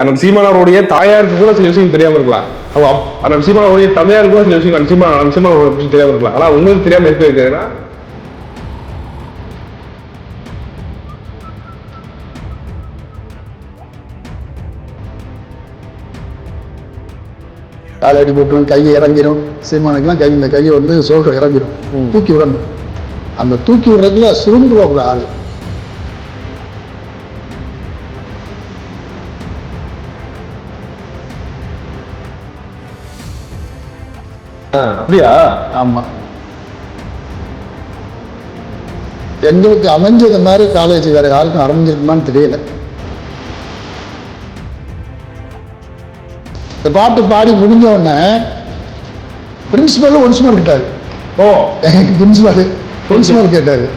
அண்ணன் சீமானவருடைய தாயாருக்கு கூட சில விஷயம் தெரியாம இருக்கலாம். அண்ணன் சீமானவருடைய தந்தையாருக்கு கூட சில விஷயம் அண்ணன் சீமானவரை பற்றி தெரியாம இருக்கலாம். ஆனா உங்களுக்கு தெரியாம இருக்க இருக்கிறதுனா காலை அடி போட்டுரும், கையை இறங்கிடும். சீமானுக்குலாம் இந்த கையை வந்து சோக இறங்கிடும், தூக்கி விடணும். அந்த தூக்கி விடுறதுல சுருங்குவாங்க ஆள். அப்படியா? ஆமா, எங்களுக்கு அமைஞ்சது மாதிரி காலேஜ் வேற யாருக்கும் அமைஞ்சிருக்குமான்னு தெரியல. இந்த பாட்டு பாடி முடிஞ்ச உடனே பிரின்சிபல் ஒன்ஸ்மார் கேட்டாரு. பிரின்சிபல் கேட்டாரு,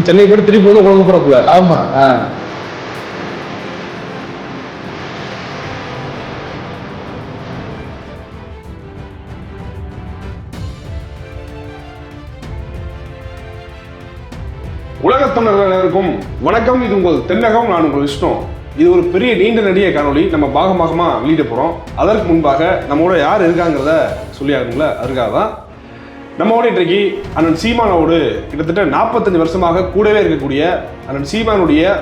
சென்னை கூட திருப்பி வந்து உலகம் போறதுல. ஆமா, உலகத் தமிழர்களுக்கும் வணக்கம். இது உங்கள் தென்னகம், நான் உங்கள் விஷ்ணு. இது ஒரு பெரிய நீண்ட நெடிய காணொலி நம்ம பாகமாக வெளியிட போகிறோம். அதற்கு முன்பாக நம்மளோட யார் இருக்காங்கிறத சொல்லி ஆகுங்கள. அதுக்காக தான் நம்மளோட இன்றைக்கு அண்ணன் சீமானோடு கிட்டத்தட்ட 45 வருஷமாக கூடவே இருக்கக்கூடிய அண்ணன் சீமானுடைய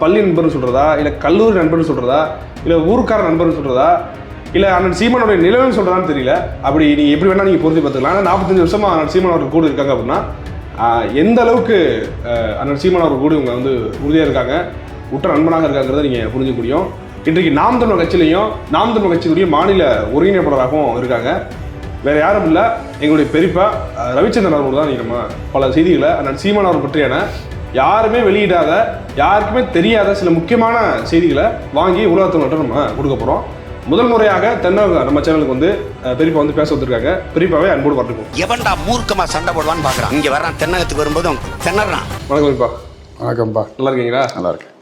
பள்ளி நண்பர்னு சொல்கிறதா, இல்லை கல்லூரி நண்பர்னு சொல்கிறதா, இல்லை ஊருக்கார நண்பர்னு சொல்கிறதா, இல்லை அண்ணன் சீமானுடைய நிலவுன்னு சொல்கிறதான்னு தெரியல. அப்படி நீங்கள் எப்படி வேணால் நீங்கள் பொருத்தி பார்த்துக்கலாம். ஆனால் 45 வருஷமாக அண்ணன் சீமான் அவர்கள் கூட இருக்காங்க அப்படின்னா எந்த அளவுக்கு அண்ணன் சீமான் அவர்கள் கூட இவங்க வந்து உறுதியாக இருக்காங்க, உற்ற நண்பனாக இருக்காங்கிறத நீங்கள் புரிஞ்சுக்க முடியும். இன்றைக்கு நாம் தமிழர் கட்சியிலையும் நாம் தமிழர் கட்சியுடைய மாநில ஒருங்கிணைப்பாளராகவும் இருக்காங்க. வேறு யாரும் இல்லை, எங்களுடைய பெரியப்பா ரவிச்சந்திரன் அவர்கள் தான். நம்ம பல செய்திகளை அண்ணன் சீமான் அவர் பற்றியான யாருமே வெளியிடாத, யாருக்குமே தெரியாத சில முக்கியமான செய்திகளை வாங்கி உலகத்தினர்கிட்ட நம்ம கொடுக்க போகிறோம். முதல் முறையாக நம்ம சேனலுக்கு வந்து பெரியப்பா வந்து பேச வந்திருக்காங்க. பெரியப்பாவே அன்போடு வரட்டும். எவன்டா மூர்க்கமா சண்டை போடுவான்னு பாக்குறான். இங்க வர்றான், தென்னகத்துக்கு வரும்போது திணறான். வணக்கம் பெரியப்பா. வணக்கம்ப்பா. நல்லா இருக்கீங்களா? நல்லா இருக்கேன்.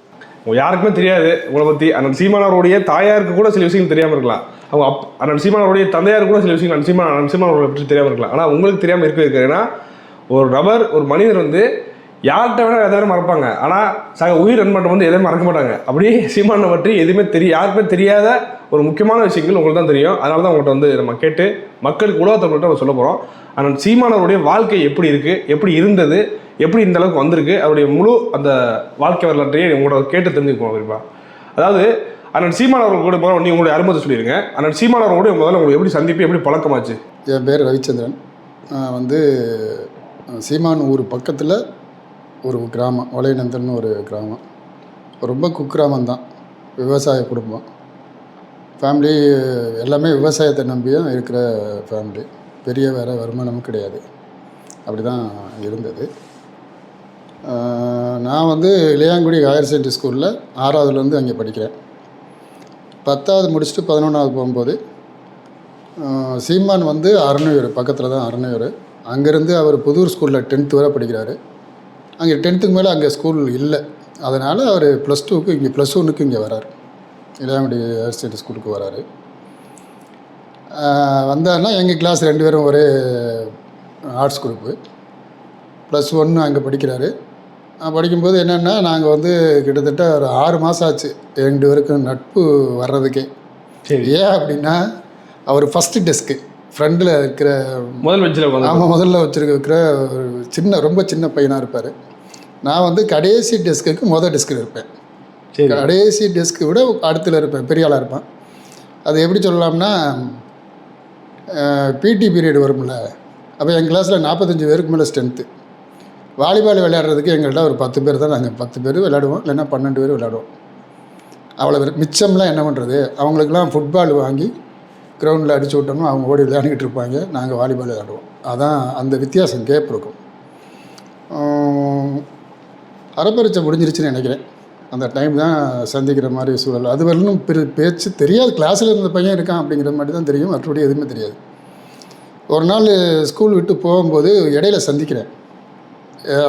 யாருக்குமே தெரியாது உங்களை பற்றி. அண்ணன் சீமானவருடைய தாயாருக்கு கூட சில விஷயங்கள் தெரியாமல் இருக்கலாம். அவங்க அண்ணன் சீமானவருடைய தந்தையாருக்கு கூட சில விஷயங்கள் அண்ணன் சீமானவர்களை பற்றி தெரியாமல் இருக்கலாம். ஆனால் உங்களுக்கு தெரியாமல் இருக்கிறதுனா, ஒரு நபர், ஒரு மனிதர் வந்து யார்கிட்ட வேணால் எதாவது மறப்பாங்க, ஆனால் சக உயிர் நண்பன் வந்து எதையும் மறக்க மாட்டாங்க. அப்படியே சீமானை பற்றி எதுவுமே யாருக்குமே தெரியாத ஒரு முக்கியமான விஷயங்கள் உங்களுக்கு தான் தெரியும். அதனால தான் உங்கள்கிட்ட வந்து நம்ம கேட்டு மக்களுக்கு உலகத்தவங்கள்ட்ட நம்ம சொல்ல போகிறோம். அண்ணன் சீமானவருடைய வாழ்க்கை எப்படி இருக்குது, எப்படி இருந்தது, எப்படி இந்த அளவுக்கு வந்திருக்கு, அவருடைய முழு அந்த வாழ்க்கை வரலாற்றையே உங்களோட கேட்டு தெரிஞ்சுக்குவோம். அப்படிப்பா, அதாவது அண்ணன் சீமான் அவர்கள் கூட போகிற உங்களுடைய அனுமதி சொல்லிடுங்க. அண்ணன் சீமான் அவர்களோட முதல்ல உங்களுக்கு எப்படி சந்திப்பு, எப்படி பழக்கமாச்சு? என் பேர் ரவிச்சந்திரன். வந்து சீமான் ஊர் பக்கத்தில் ஒரு கிராமம், வலைநந்தல்னு ஒரு கிராமம். ரொம்ப குக்கிராமம் தான், விவசாய குடும்பம். ஃபேமிலி எல்லாமே விவசாயத்தை நம்பியும் இருக்கிற ஃபேமிலி. பெரிய வேறு வருமானமும் கிடையாது. அப்படி தான் இருந்தது. நான் வந்து இளையாங்குடி ஹையர் செகண்டரி ஸ்கூலில் 6வதுலேருந்து அங்கே படிக்கிறேன். 10வது முடிச்சுட்டு 11வது போகும்போது சீமான் வந்து அரணையூர் பக்கத்தில் தான், அரணையூர். அங்கேருந்து அவர் புதூர் ஸ்கூலில் 10th வரை படிக்கிறாரு. அங்கே 10th மேலே அங்கே ஸ்கூல் இல்லை. அதனால் அவர் +2க்கு இங்கே +1க்கு இங்கே வராரு, இளையாங்குடி ஹையர் செகண்டரி ஸ்கூலுக்கு வராரு. வந்தாருன்னா எங்கள் கிளாஸ் 2 பேரும் ஒரே ஆர்ட்ஸ் குரூப்பு. +1 அங்கே படிக்கிறாரு. படிக்கும்போது என்னென்னா, நாங்கள் வந்து கிட்டத்தட்ட ஒரு 6 மாதம் ஆச்சு 2 பேருக்கும் நட்பு வர்றதுக்கே. சரி. ஏன் அப்படின்னா, அவர் ஃபஸ்ட்டு டெஸ்க்கு ஃப்ரெண்டில் இருக்கிற முதல் பெஞ்சில், ஆமாம், முதல்ல வச்சுருக்கிற ஒரு ரொம்ப சின்ன பையனாக இருப்பார். நான் வந்து கடைசி டெஸ்க்குக்கு டெஸ்கில் இருப்பேன். கடைசி டெஸ்க்கு விட அடுத்தில் இருப்பேன், பெரிய ஆளாக இருப்பேன். அது எப்படி சொல்லலாம்னா, பிடி பீரியட் வரும்ல, அப்போ எங்கள் கிளாஸில் 45 பேருக்கு மேலே ஸ்ட்ரென்த்து. வாலிபால் விளையாடுறதுக்கு எங்கள்கிட்ட ஒரு 10 பேர் தான். நாங்கள் 10 பேர் விளையாடுவோம், இல்லைன்னா 12 பேர் விளையாடுவோம். அவ்வளோ பேர். மிச்சம்லாம் என்ன பண்ணுறது, அவங்களுக்கெல்லாம் ஃபுட்பால் வாங்கி கிரவுண்டில் அடிச்சு விட்டோம்னா அவங்க ஓடி விளையாண்டுக்கிட்டு இருப்பாங்க, நாங்கள் வாலிபால் விளையாடுவோம். அதான் அந்த வித்தியாசம், கேப் இருக்கும். அரைப்பரிச்சை முடிஞ்சிருச்சுன்னு நினைக்கிறேன். அந்த டைம் தான் சந்திக்கிற மாதிரி சூழல். அது வரலும் பேச்சு தெரியாது. கிளாஸில் இருந்த பையன் இருக்கான் அப்படிங்கிற மாதிரி தான் தெரியும், மற்றபடி எதுவுமே தெரியாது. ஒரு நாள் ஸ்கூல் விட்டு போகும்போது இடையில சந்திக்கிறேன்.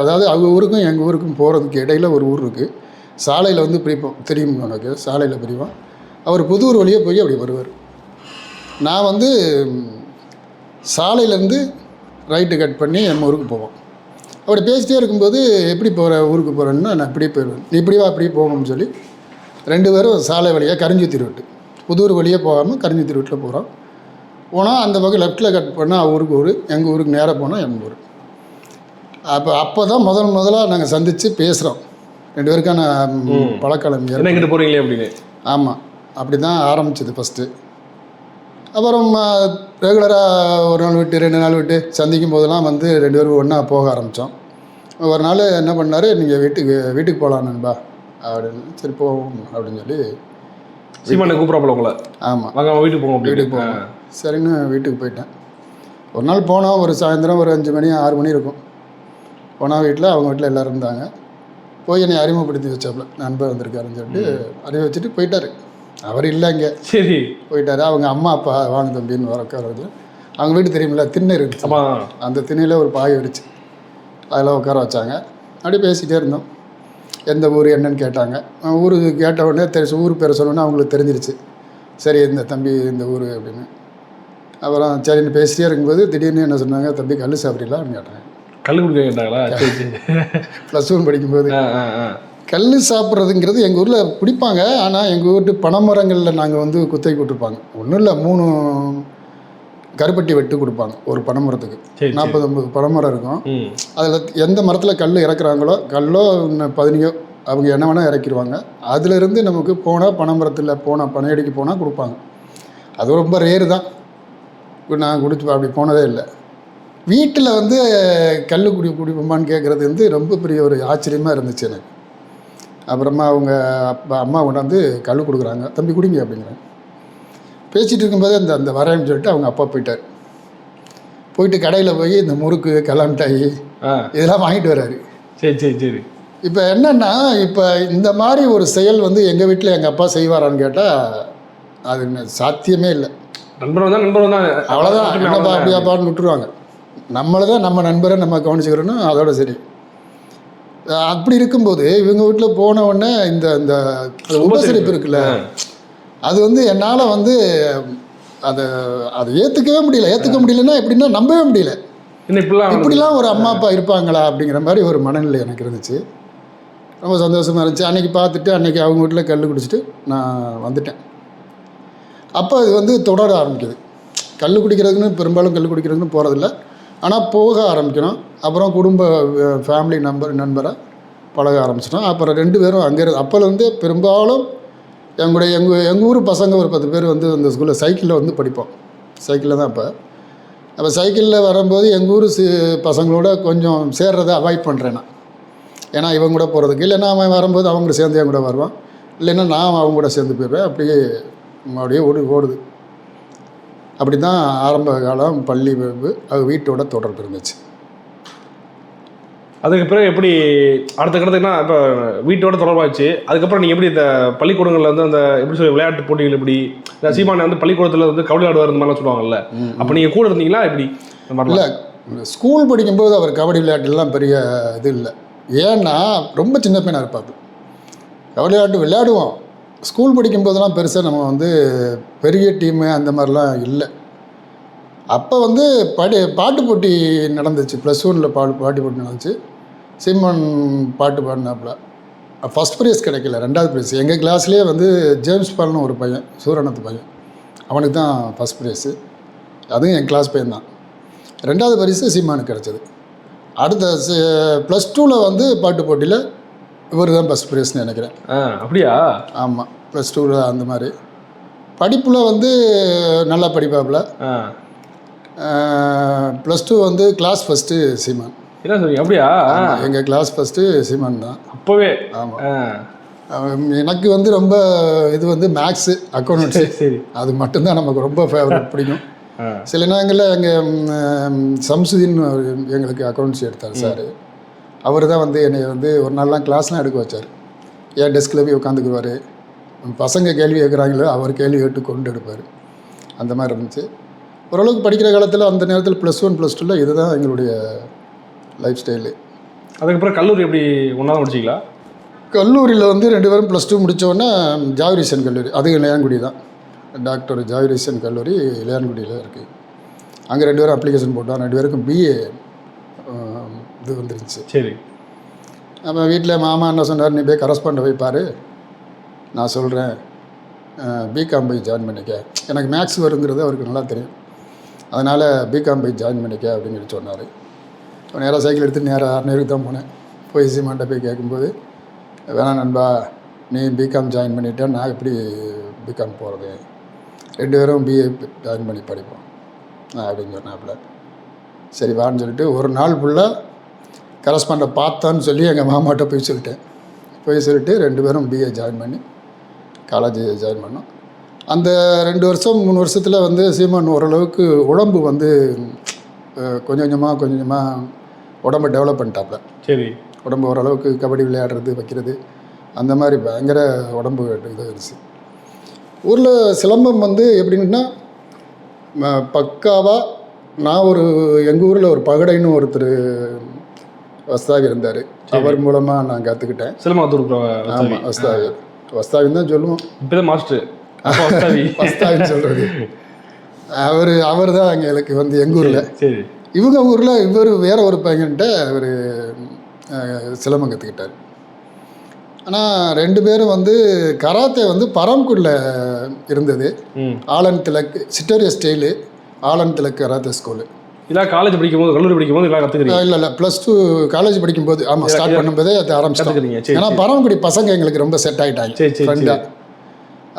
அதாவது அவங்க ஊருக்கும் எங்கள் ஊருக்கும் போகிறதுக்கு இடையில ஒரு ஊர் இருக்குது. சாலையில் வந்து பிரிப்போம், தெரியும் உனக்கு, சாலையில் பிரிப்போம். அவர் புதூர் வழியே போய் அப்படி வருவார். நான் வந்து சாலையிலேருந்து ரைட்டு கட் பண்ணி என் ஊருக்கு போவோம். அப்படி பேசிட்டே இருக்கும்போது எப்படி போகிற ஊருக்கு போகிறேன்னா நான் இப்படி போயிடுவேன், நீ இப்படி வா அப்படி போகணும்னு சொல்லி 2 பேரும் சாலை வழியாக கரிஞ்சுத்தி ரோட்டு, புதூர் வழியாக போகாமல் கரிஞ்சுத்தி ரோட்டில் போகிறோம். போனால் அந்த பக்கம் லெஃப்ட்டில் கட் பண்ணால் ஊருக்கு ஊர், எங்கள் ஊருக்கு நேராக போனால் எங்கள் ஊர். அப்போ தான் முதலாக நாங்கள் சந்தித்து பேசுகிறோம். 2 பேருக்கான பழக்கலம் எங்கிட்ட போகிறீங்களே அப்படின்னு. ஆமாம், அப்படி தான் ஆரம்பிச்சது ஃபஸ்ட்டு. அப்புறம் ரெகுலராக ஒரு நாள் விட்டு 2 நாள் விட்டு சந்திக்கும் போதெல்லாம் வந்து 2 பேரும் ஒன்றா போக ஆரம்பித்தோம். ஒரு நாள் என்ன பண்ணார், நீங்கள் வீட்டுக்கு போகலாம் நண்பா அப்படின்னு. சரி போவோம் அப்படின்னு சொல்லி சீமானை கூப்பிட்றாப்புல உங்களை. ஆமாம், வாங்க வீட்டுக்கு போவோம். வீட்டுக்கு போவோம். சரின்னு வீட்டுக்கு போயிட்டேன். ஒரு நாள் போனோம், ஒரு சாயந்தரம் ஒரு 5 மணி 6 மணி இருக்கும். போனால் வீட்டில் அவங்க வீட்டில் எல்லோரும் இருந்தாங்க. போய் என்னை அறிமுகப்படுத்தி வச்சாப்புல, நண்பர் வந்திருக்காருன்னு சொல்லிட்டு அறிவிச்சிட்டு போயிட்டார். அவர் இல்லை இங்கே, சரி போயிட்டார். அவங்க அம்மா அப்பா வாங்க தம்பின்னு வர உட்காரது. அவங்க வீடு தெரியுமில்ல, திண்ணை இருந்துச்சு. அந்த திண்ணையில் ஒரு பாய் விரிச்சு அதில் உட்கார வச்சாங்க. அப்படி பேசிகிட்டே இருந்தோம். எந்த ஊர் என்னன்னு கேட்டாங்க. ஊருக்கு கேட்ட உடனே ஊர் பேரை சொன்னோன்னே அவங்களுக்கு தெரிஞ்சிருச்சு. சரி இந்த தம்பி இந்த ஊர் அப்படின்னு. அப்புறம் சரின்னு பேசிட்டே இருக்கும்போது திடீர்னு என்ன சொன்னாங்க, தம்பி கல் சாப்பிட்றீங்களான்னு கேட்டாங்க. கல் குடிக்க கேட்டாங்களா? +1 படிக்கும்போது கல் சாப்பிட்றதுங்கிறது எங்கள் ஊரில் பிடிப்பாங்க. ஆனால் எங்கள் வீட்டு பனைமரங்களில் நாங்கள் வந்து குத்தகை கொடுத்துருப்பாங்க. ஒன்றும் இல்லை, 3 கருப்பட்டி வெட்டு கொடுப்பாங்க ஒரு பனைமரத்துக்கு. 40-50 பனைமரம் இருக்கும். அதில் எந்த மரத்தில் கல் இறக்குறாங்களோ, கல்லோ பதினியோ அவங்க என்ன வேணால் இறக்கிடுவாங்க. அதிலிருந்து நமக்கு போனால் பனைமரத்தில் போனால் பனையடிக்கு போனால் கொடுப்பாங்க. அது ரொம்ப ரேரு தான். நான் குடிச்சு அப்படி போனதே இல்லை. வீட்டில் வந்து கல் குடிப்போமான்னு கேட்குறது வந்து ரொம்ப பெரிய ஒரு ஆச்சரியமாக இருந்துச்சு எனக்கு. அப்புறமா அவங்க அம்மா கொண்டாந்து கல் கொடுக்குறாங்க, தம்பி குடிங்க அப்படிங்கிறாங்க. பேசிகிட்டு இருக்கும்போது அந்த வரேன்னு சொல்லிட்டு அவங்க அப்பா போயிட்டார். போயிட்டு கடையில் போய் இந்த முறுக்கு கல்லாமிட்டாயி இதெல்லாம் வாங்கிட்டு வர்றாரு. சரி. இப்போ என்னென்னா, இப்போ இந்த மாதிரி ஒரு செயல் வந்து எங்கள் வீட்டில் எங்கள் அப்பா செய்வாரான்னு கேட்டால் அது சாத்தியமே இல்லை. நண்பர் தான் அவ்வளோதான், என்னப்பா அப்படியாப்பான்னு விட்டுருவாங்க. நம்மளை தான் நம்ம நண்பரை நம்ம கவனிச்சுக்கிறோன்னா அதோட சரி. அப்படி இருக்கும்போது இவங்க வீட்டில் போன உடனே இந்த உபசரிப்பு இருக்குல்ல, அது வந்து என்னால் வந்து அதை ஏற்றுக்க முடியலன்னா எப்படின்னா நம்பவே முடியல. இப்படிலாம் ஒரு அம்மா அப்பா இருப்பாங்களா அப்படிங்கிற மாதிரி ஒரு மனநிலை எனக்கு இருந்துச்சு. ரொம்ப சந்தோஷமாக இருந்துச்சு. அன்றைக்கி பார்த்துட்டு அன்றைக்கி அவங்க வீட்டில் கல் குடிச்சிட்டு நான் வந்துட்டேன். அப்போ அது வந்து தொடர ஆரம்பிக்குது. கல் குடிக்கிறதுக்குன்னு பெரும்பாலும் கல் குடிக்கிறதுக்குன்னு போகிறதில்ல, ஆனால் போக ஆரம்பிக்கணும். அப்புறம் குடும்ப ஃபேமிலி நண்பராக பழக ஆரம்பிச்சிட்டோம். அப்புறம் 2 பேரும் அங்கே அப்போலேருந்து பெரும்பாலும் எங்கள் ஊர் பசங்க ஒரு 10 பேர் வந்து அந்த ஸ்கூலில் சைக்கிளில் வந்து படிப்போம். சைக்கிளில் தான் அப்போ சைக்கிளில் வரும்போது எங்கள் ஊர் பசங்களோட கொஞ்சம் சேர்றதை அவாய்ட் பண்ணுறேன் நான். ஏன்னா இவங்க கூட போகிறதுக்கு, இல்லைன்னா அவன் வரும்போது அவங்க கூட சேர்ந்து என் கூட வருவான், இல்லைன்னா நான் அவங்க கூட சேர்ந்து போயிடுவேன். அப்படியே ஓடுது. அப்படி தான் ஆரம்ப காலம் பள்ளி அது வீட்டோட தொடர்பு இருந்துச்சு. அதுக்கு பிறகு எப்படி அடுத்த கட்டத்துக்குன்னா இப்போ வீட்டோட தொடர்பாச்சு. அதுக்கப்புறம் நீங்கள் எப்படி இந்த பள்ளிக்கூடங்களில் வந்து அந்த எப்படி சொல்லி விளையாட்டு போட்டிகள் எப்படி இந்த சீமானை வந்து பள்ளிக்கூடத்தில் வந்து கபடி ஆடுவார் இந்த மாதிரிலாம் சொல்லுவாங்கல்ல, அப்போ நீங்கள் கூட இருந்தீங்களா எப்படி? இல்லை, ஸ்கூல் படிக்கும்போது அவர் கபடி விளையாட்டுலாம் பெரிய இது இல்லை. ஏன்னா ரொம்ப சின்ன பையனாக இருப்பார். கபடி விளையாட்டு விளையாடுவோம். ஸ்கூல் படிக்கும்போதெல்லாம் பெருசாக நம்ம வந்து பெரிய டீமு அந்த மாதிரிலாம் இல்லை. அப்போ வந்து பாட்டு போட்டி நடந்துச்சு. +1 பாட்டு போட்டி நடந்துச்சு. சீமான் பாட்டு பாடினாப்புல. ஃபஸ்ட் ப்ரைஸ் கிடைக்கல, 2வது ப்ரைஸ். எங்கள் கிளாஸ்லேயே வந்து ஜேம்ஸ் பால்னு ஒரு பையன், சூரனத்து பையன், அவனுக்கு தான் ஃபஸ்ட் ப்ரைஸு. அதுவும் என் கிளாஸ் பையன் தான். 2வது பரிசு சீமானுக்கு கிடச்சிது. அடுத்த +2 வந்து பாட்டு போட்டியில் இவர் தான் ஃபஸ்ட் ப்ரைஸ்னு நினைக்கிறேன். அப்படியா? ஆமாம், +2 அந்த மாதிரி. படிப்பில் வந்து நல்லா படிப்பாப்புல. +2 வந்து கிளாஸ் ஃபஸ்ட்டு சீமான். என்ன சொல்றீங்க? அப்படியா? எங்கள் கிளாஸ் ஃபஸ்ட்டு சீமான் தான் அப்போவே. ஆமாம், எனக்கு வந்து ரொம்ப இது வந்து மேக்ஸு, அக்கௌண்ட்ஸு, சரி அது மட்டும்தான் நமக்கு ரொம்ப ஃபேவரட், பிடிக்கும். சில நேரங்களில் எங்கள் சம்சுதீன் எங்களுக்கு அக்கௌண்ட்ஸ் எடுத்தார் சார். அவர் தான் வந்து என்னை வந்து ஒரு நாள்லாம் கிளாஸ்லாம் எடுக்க வச்சார். என் டெஸ்கில் போய் உட்காந்துக்குவார். பசங்க கேள்வி கேட்குறாங்களோ அவர் கேள்வி கேட்டு கொண்டு எடுப்பார். அந்த மாதிரி இருந்துச்சு. ஓரளவுக்கு படிக்கிற காலத்தில் அந்த நேரத்தில் +1 +2 இதுதான் எங்களுடைய லைஃப் ஸ்டைலு. அதுக்கப்புறம் கல்லூரி எப்படி ஒன்றா முடிச்சிங்களா? கல்லூரியில் வந்து 2 பேரும் +2 முடித்தோடனே ஜாவிரீசன் கல்லூரி, அது இளையான்குடி தான். டாக்டர் ஜாவிரீசன் கல்லூரி இளையான்குடியில் இருக்குது. அங்கே 2 பேரும் அப்ளிகேஷன் போட்டோம். 2 பேருக்கும் BA இது வந்துருந்துச்சு. சரி. அப்போ வீட்டில் மாமா என்ன சொன்னார், நீ போய் கரஸ்பாண்டை போய் பாரு, நான் சொல்கிறேன், பிகாம் போய் ஜாயின் பண்ணிக்க. எனக்கு மேக்ஸ் வருங்கிறது அவருக்கு நல்லா தெரியும், அதனால் பிகாம் போய் ஜாயின் பண்ணிக்க அப்படின்னு சொல்லி சொன்னார். நேராக சைக்கிள் எடுத்துகிட்டு நேராக அர்னேருக்கு தான் போனேன். போய் சீமான்ட்ட போய் கேட்கும்போது, வேணாம் நண்பா, நீ பிகாம் ஜாயின் பண்ணிவிட்டா நான் எப்படி பிகாம் போகிறது, 2 பேரும் பிஏ ஜாயின் பண்ணி படிப்போம் அப்படின்னு சொன்னாப்புல. சரி வான்னு சொல்லிட்டு ஒரு நாள் ஃபுல்லாக கரஸ்பாண்டை பார்த்தான்னு சொல்லி எங்கள் மாமாட்ட போய் சொல்லிட்டேன். போய் சொல்லிட்டு 2 பேரும் பிஏ ஜாயின் பண்ணி காலேஜ் ஜாயின் பண்ணோம். அந்த 2 வருஷம் 3 வருஷத்தில் வந்து சீமான் ஓரளவுக்கு உடம்பு வந்து கொஞ்சம் கொஞ்சமாக உடம்பை டெவலப் பண்ணிட்டாப்புல. சரி. உடம்பு ஓரளவுக்கு கபடி விளையாடுறது வைக்கிறது அந்த மாதிரி பயங்கர உடம்பு இது இருந்துச்சு. ஊரில் சிலம்பம் வந்து எப்படின்னா பக்காவாக நான் எங்கள் ஊரில் ஒரு பகடைன்னு ஒருத்தர் வஸ்தாவி இருந்தார். அவர் மூலமாக நான் கற்றுக்கிட்டேன் சிலம்பத்தூர். ஆமாம், வஸ்தாவின்னு தான் சொல்லுவோம். இப்போ தான் மாஸ்டர் வஸ்தாவின்னு சொல்கிறது. அவர் தான் அங்கே எனக்கு வந்து எங்கள் ஊரில். சரி. இவங்க ஊரில் இவர் வேற ஒரு பையன்கிட்ட அவர் சிலம்பம் கற்றுக்கிட்டார். ஆனால் 2 பேரும் வந்து கராத்தே வந்து பரம்குடில் இருந்தது. ஆலன் திலக் சிட்டோரிய style, Alan Tilak karate school. இதெல்லாம் காலேஜ் படிக்கும்போது, கல்லூரி படிக்கும்போது இதெல்லாம் கற்றுக்கிறீங்க? இல்லை +2 காலேஜ் படிக்கும்போது, ஆமாம், ஸ்டார்ட் பண்ணும்போதே அது ஆரம்பிச்சிருக்கீங்க. ஏன்னா பரமக்குடி பசங்க எங்களுக்கு ரொம்ப செட் ஆகிட்டாங்க ஃப்ரெண்டாக.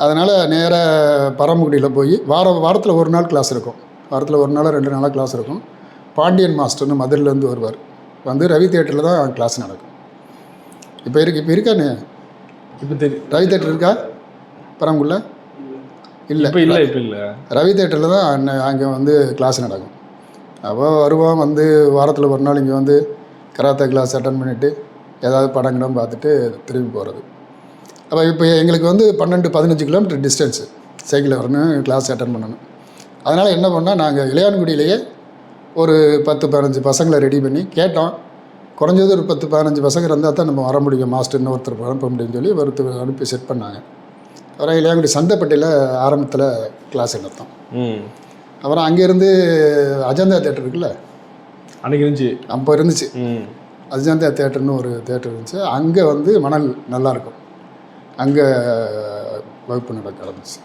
அதனால் நேராக பரமக்குடியில் போய் வாரத்தில் ஒரு நாள் கிளாஸ் இருக்கும். வாரத்தில் ஒரு நாள் 2 நாளாக கிளாஸ் இருக்கும். பாண்டியன் மாஸ்டர்னு மதுரையிலேருந்து வருவார். வந்து ரவி தியேட்டரில் தான் கிளாஸ் நடக்கும். இப்போ இருக்கானே, இப்போ தெரியும். ரவி தியேட்டர் இருக்கா பரமக்குடியில்? இல்லை, இப்போ இல்லை. இப்போ இல்லை. ரவி தியேட்டரில் தான் அங்கே வந்து கிளாஸ் நடக்கும். அவள் வருவான், வந்து வாரத்தில் ஒரு நாள் இங்கே வந்து கராத்தே கிளாஸ் அட்டன் பண்ணிவிட்டு ஏதாவது படம் பார்த்துட்டு திரும்பி போகிறது. அப்போ இப்போ எங்களுக்கு வந்து 12-15 கிலோமீட்டர் டிஸ்டன்ஸு சைக்கிளில் வரணும், கிளாஸ் அட்டன் பண்ணணும். அதனால் என்ன பண்ணால் நாங்கள் இளையான்குடியிலேயே ஒரு 10-15 பசங்களை ரெடி பண்ணி கேட்டோம். குறைஞ்சது ஒரு 10-15 பசங்க இருந்தால் தான் நம்ம வர முடியும், மாஸ்டர்னு ஒருத்தர் அனுப்ப முடியும்னு சொல்லி ஒருத்தர் அனுப்பி செட் பண்ணாங்க. அப்புறம் இளையான்குடி சந்தைப்பட்டியில் ஆரம்பத்தில் கிளாஸ் எடுத்தோம். அப்புறம் அங்கேருந்து அஜந்தா தேட்டர் இருக்குல்ல, அன்றைக்கி இருந்துச்சு, அப்போ இருந்துச்சு. அஜந்தா தேட்டர்னு ஒரு தேட்டர் இருந்துச்சு. அங்கே வந்து மணல் நல்லாயிருக்கும், அங்கே வகுப்பு நடக்க ஆரம்பிச்சு.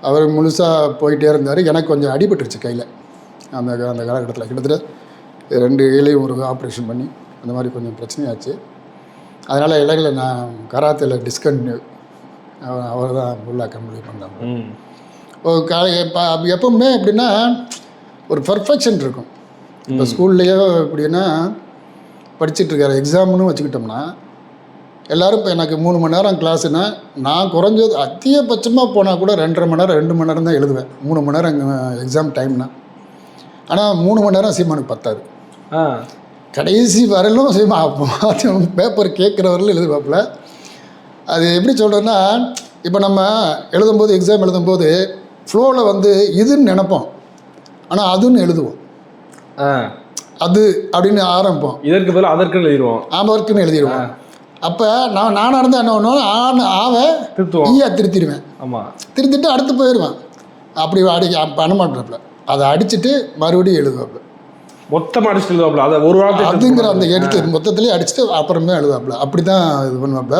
அவர் முழுசாக போயிட்டே இருந்தார். எனக்கு கொஞ்சம் அடிபட்டுருச்சு கையில். அந்த காலகட்டத்தில் கிட்டத்தட்ட 2 கையிலையும் ஒரு ஆப்ரேஷன் பண்ணி அந்த மாதிரி கொஞ்சம் பிரச்சனையாச்சு. அதனால் இடையில நான் கராத்தேயில் டிஸ்கண்டினியூ. அவர் தான் ஃபுல்லாக கம்ப்ளீட் பண்ணாங்க. எப்பவுமே எப்படின்னா ஒரு பர்ஃபெக்ஷன் இருக்கும். இப்போ ஸ்கூல்லையோ எப்படின்னா படிச்சுட்ருக்காரு, எக்ஸாம்னு வச்சுக்கிட்டோம்னா எல்லோரும் இப்போ எனக்கு 3 மணி நேரம் கிளாஸுன்னா நான் குறைஞ்சது அதிகபட்சமாக போனால் கூட 2.5 மணி நேரம் 2 மணி நேரம் தான் எழுதுவேன். 3 மணி நேரம் எக்ஸாம் டைம்னா. ஆனால் 3 மணி நேரம் சீமானுக்கு பத்தாது. கடைசி வரலும் சீமான் பேப்பர் கேட்குறவரையிலும் எழுதுவாப்பில். அது எப்படி சொல்கிறேன்னா, இப்போ நம்ம எழுதும்போது எக்ஸாம் எழுதும்போது ஃப்ளோவில் வந்து இதுன்னு நினைப்போம், ஆனால் அதுன்னு எழுதுவோம். அது அப்படின்னு ஆரம்பிப்போம், இதற்கு பதில் அதற்குன்னு எழுதிடுவோம், அதற்குன்னு எழுதிடுவோம். அப்போ நானாக இருந்தால் என்ன பண்ணுவோம், ஆவை திருத்திடுவேன். ஆமாம், திருத்திட்டு அடுத்து போயிடுவேன். அப்படி பண்ண மாட்டேறப்பல அதை அடிச்சுட்டு மறுபடியும் எழுதுவாப்புல, மொத்தமாக அடிச்சுட்டு எழுதுவாப்புல. அதை ஒரு வாரத்தை அதுங்கிற அந்த எடுத்து மொத்தத்துலேயே அடிச்சுட்டு அப்புறமே எழுதுவாப்புல. அப்படி தான் இது பண்ணுவாப்புல.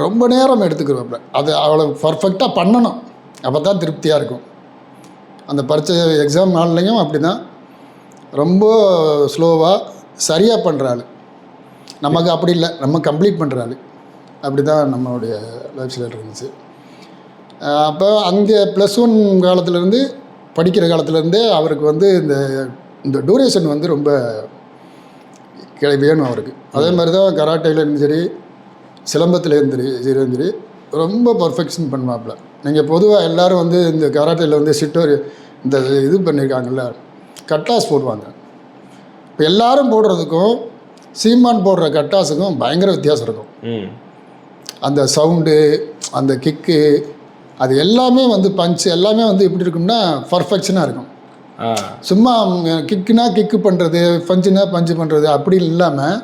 ரொம்ப நேரம் எடுத்துக்கிறவாப்புல. அது அவ்வளோ பர்ஃபெக்டாக பண்ணணும், அப்போ தான் திருப்தியாக இருக்கும். அந்த பரீட்சை எக்ஸாம் நாள்லையும் அப்படி தான் ரொம்ப ஸ்லோவாக சரியாக பண்ணுறாள். நமக்கு அப்படி இல்லை, நம்ம கம்ப்ளீட் பண்ணுறாள். அப்படி தான் நம்மளுடைய லைஃப் ஸ்டைல் இருந்துச்சு. அப்போ அங்கே +1 காலத்துலேருந்து படிக்கிற காலத்துலேருந்தே அவருக்கு வந்து இந்த டூரேஷன் வந்து ரொம்ப வேணும் அவருக்கு. அதே மாதிரி தான் கராட்டையிலேருந்து சரி, சிலம்பத்துலேருந்து சரி ரொம்ப பர்ஃபெக்ஷன் பண்ணுவாப்புல. நீங்கள் பொதுவாக எல்லோரும் வந்து இந்த கராட்டையில் வந்து இந்த இது பண்ணியிருக்காங்கல்ல, கட்டாஸ் போடுவாங்க. இப்போ எல்லோரும் போடுறதுக்கும் சீமான் போடுற கட்டாஸுக்கும் பயங்கர வித்தியாசம் இருக்கும். அந்த சவுண்டு, அந்த கிக்கு, அது எல்லாமே வந்து பஞ்சு எல்லாமே வந்து எப்படி இருக்கும்னா பர்ஃபெக்ஷனாக இருக்கும். சும்மா கிக்குனா கிக்கு பண்ணுறது, பஞ்சுனா பஞ்சு பண்ணுறது அப்படி இல்லாமல்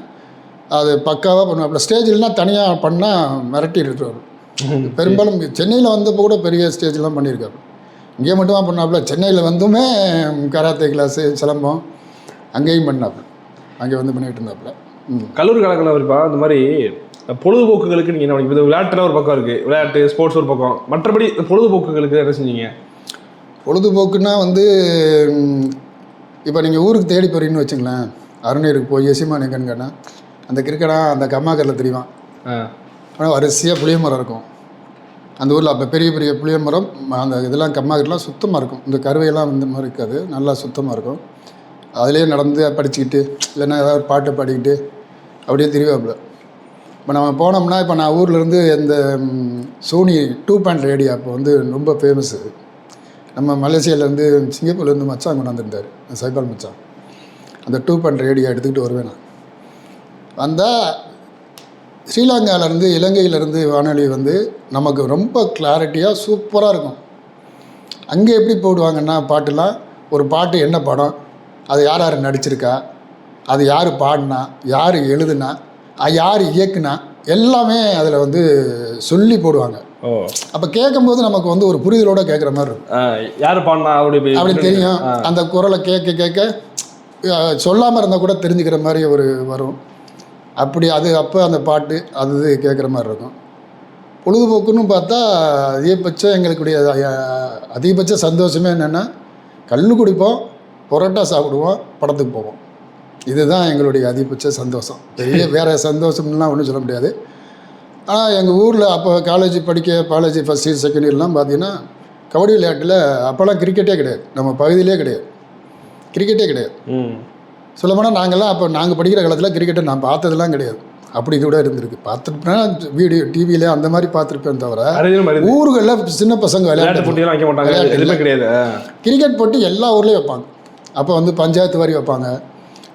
அது பக்காவாக பண்ணுவாப்புல. ஸ்டேஜில்னால் தனியாக பண்ணால் மிரட்டி இருக்கிறார். பெரும்பாலும் சென்னையில் வந்தப்போ கூட பெரிய ஸ்டேஜ்லாம் பண்ணியிருக்காரு. இங்கே மட்டுமா பண்ணாப்புல, சென்னையில் வந்துமே கராத்தே கிளாஸு, சிலம்பம் அங்கேயும் பண்ணாப்புல. அங்கே வந்து பண்ணிகிட்டு இருந்தாப்புல. கல்லூரி காலங்களில் இருப்பா இந்த மாதிரி பொழுதுபோக்குகளுக்கு நீங்கள் என்ன பண்ணீங்க? விளையாட்டுல ஒரு பக்கம் இருக்குது, விளையாட்டு ஸ்போர்ட்ஸ் ஒரு பக்கம், மற்றபடி பொழுதுபோக்குகளுக்கு என்ன செஞ்சீங்க? பொழுதுபோக்குன்னா வந்து இப்போ நீங்கள் ஊருக்கு தேடி போகிறீங்கன்னு வச்சுங்களேன், அருணீருக்கு போய் சீமான் எங்கன்னு கேட்டால் அந்த கிரிக்கெட்டா அந்த கம்மாக்கரில் தெரியும். ஆனால் வரிசையாக புளிய மரம் இருக்கும் அந்த ஊரில். அப்போ பெரிய பெரிய புளிய மரம், அந்த இதெல்லாம் கம்மாக்கரிலாம் சுத்தமாக இருக்கும். இந்த கருவையெல்லாம் இந்த மாதிரி இருக்காது, நல்லா சுத்தமாக இருக்கும். அதிலே நடந்து படிச்சுக்கிட்டு இல்லைன்னா ஏதாவது பாட்டு பாடிக்கிட்டு அப்படியே திரிவாப்புல. இப்போ நம்ம போனோம்னா, இப்போ நான் ஊர்லேருந்து இந்த சோனி 2 ரேடியோ அப்போ வந்து ரொம்ப ஃபேமஸ்ஸு. நம்ம மலேசியாவிலேருந்து சிங்கப்பூர்லேருந்து மச்சான் கொண்டாந்துருந்தார், சைபால் மச்சான். அந்த 2 ரேடியோ எடுத்துக்கிட்டு வருவேன் நான். வந்தால் ஸ்ரீலங்காவிலேருந்து இலங்கையிலேருந்து வானொலி வந்து நமக்கு ரொம்ப கிளாரிட்டியாக சூப்பராக இருக்கும். அங்கே எப்படி போடுவாங்கன்னா பாட்டுலாம், ஒரு பாட்டு என்ன படம், அது யார் யார் நடிச்சிருக்கா, அது யார் பாடினா, யார் எழுதுனா, யார் இயக்குனா, எல்லாமே அதில் வந்து சொல்லி போடுவாங்க. அப்போ கேட்கும்போது நமக்கு வந்து ஒரு புரிதலோடு கேட்குற மாதிரி இருக்கும். யார் பாடினா அப்படி தெரியும். அந்த குரலை கேட்க கேட்க சொல்லாமல் இருந்தால் கூட தெரிஞ்சுக்கிற மாதிரி ஒரு வரும். அப்படி அது அப்போ அந்த பாட்டு அது கேட்குற மாதிரி இருக்கும். பொழுதுபோக்குன்னு பார்த்தா எங்களுக்குடைய அதிகபட்ச சந்தோஷமே என்னென்னா, கல் குடிப்போம், பரோட்டா சாப்பிடுவோம், படத்துக்கு போவோம். இதுதான் எங்களுடைய அதிகபட்ச சந்தோஷம். பெரிய வேறு சந்தோஷம்லாம் ஒன்றும் சொல்ல முடியாது. ஆனால் எங்கள் ஊரில் அப்போ காலேஜ் ஃபஸ்ட் இயர் செகண்ட் இயர்லாம் பார்த்தீங்கன்னா, கபடி விளையாட்டில் அப்போல்லாம் கிரிக்கெட்டே கிடையாது, நம்ம பகுதியிலே கிடையாது, கிரிக்கெட்டே கிடையாது. சொல்லப்போனால் நாங்கள்லாம் அப்போ நாங்கள் படிக்கிற காலத்தில் கிரிக்கெட்டை நான் பார்த்ததெல்லாம் கிடையாது. அப்படி கூட இருந்திருக்கு. பார்த்துருப்பேன் வீடியோ டிவியிலே அந்த மாதிரி பார்த்துருப்பேன். தவிர ஊர்களில் சின்ன பசங்க விளையாட்டு போட்டியெல்லாம் வைக்க மாட்டாங்க, எதுவுமே கிடையாது. கிரிக்கெட் போட்டி எல்லா ஊர்லேயும் வைப்பாங்க. அப்போ வந்து பஞ்சாயத்து வாரி வைப்பாங்க,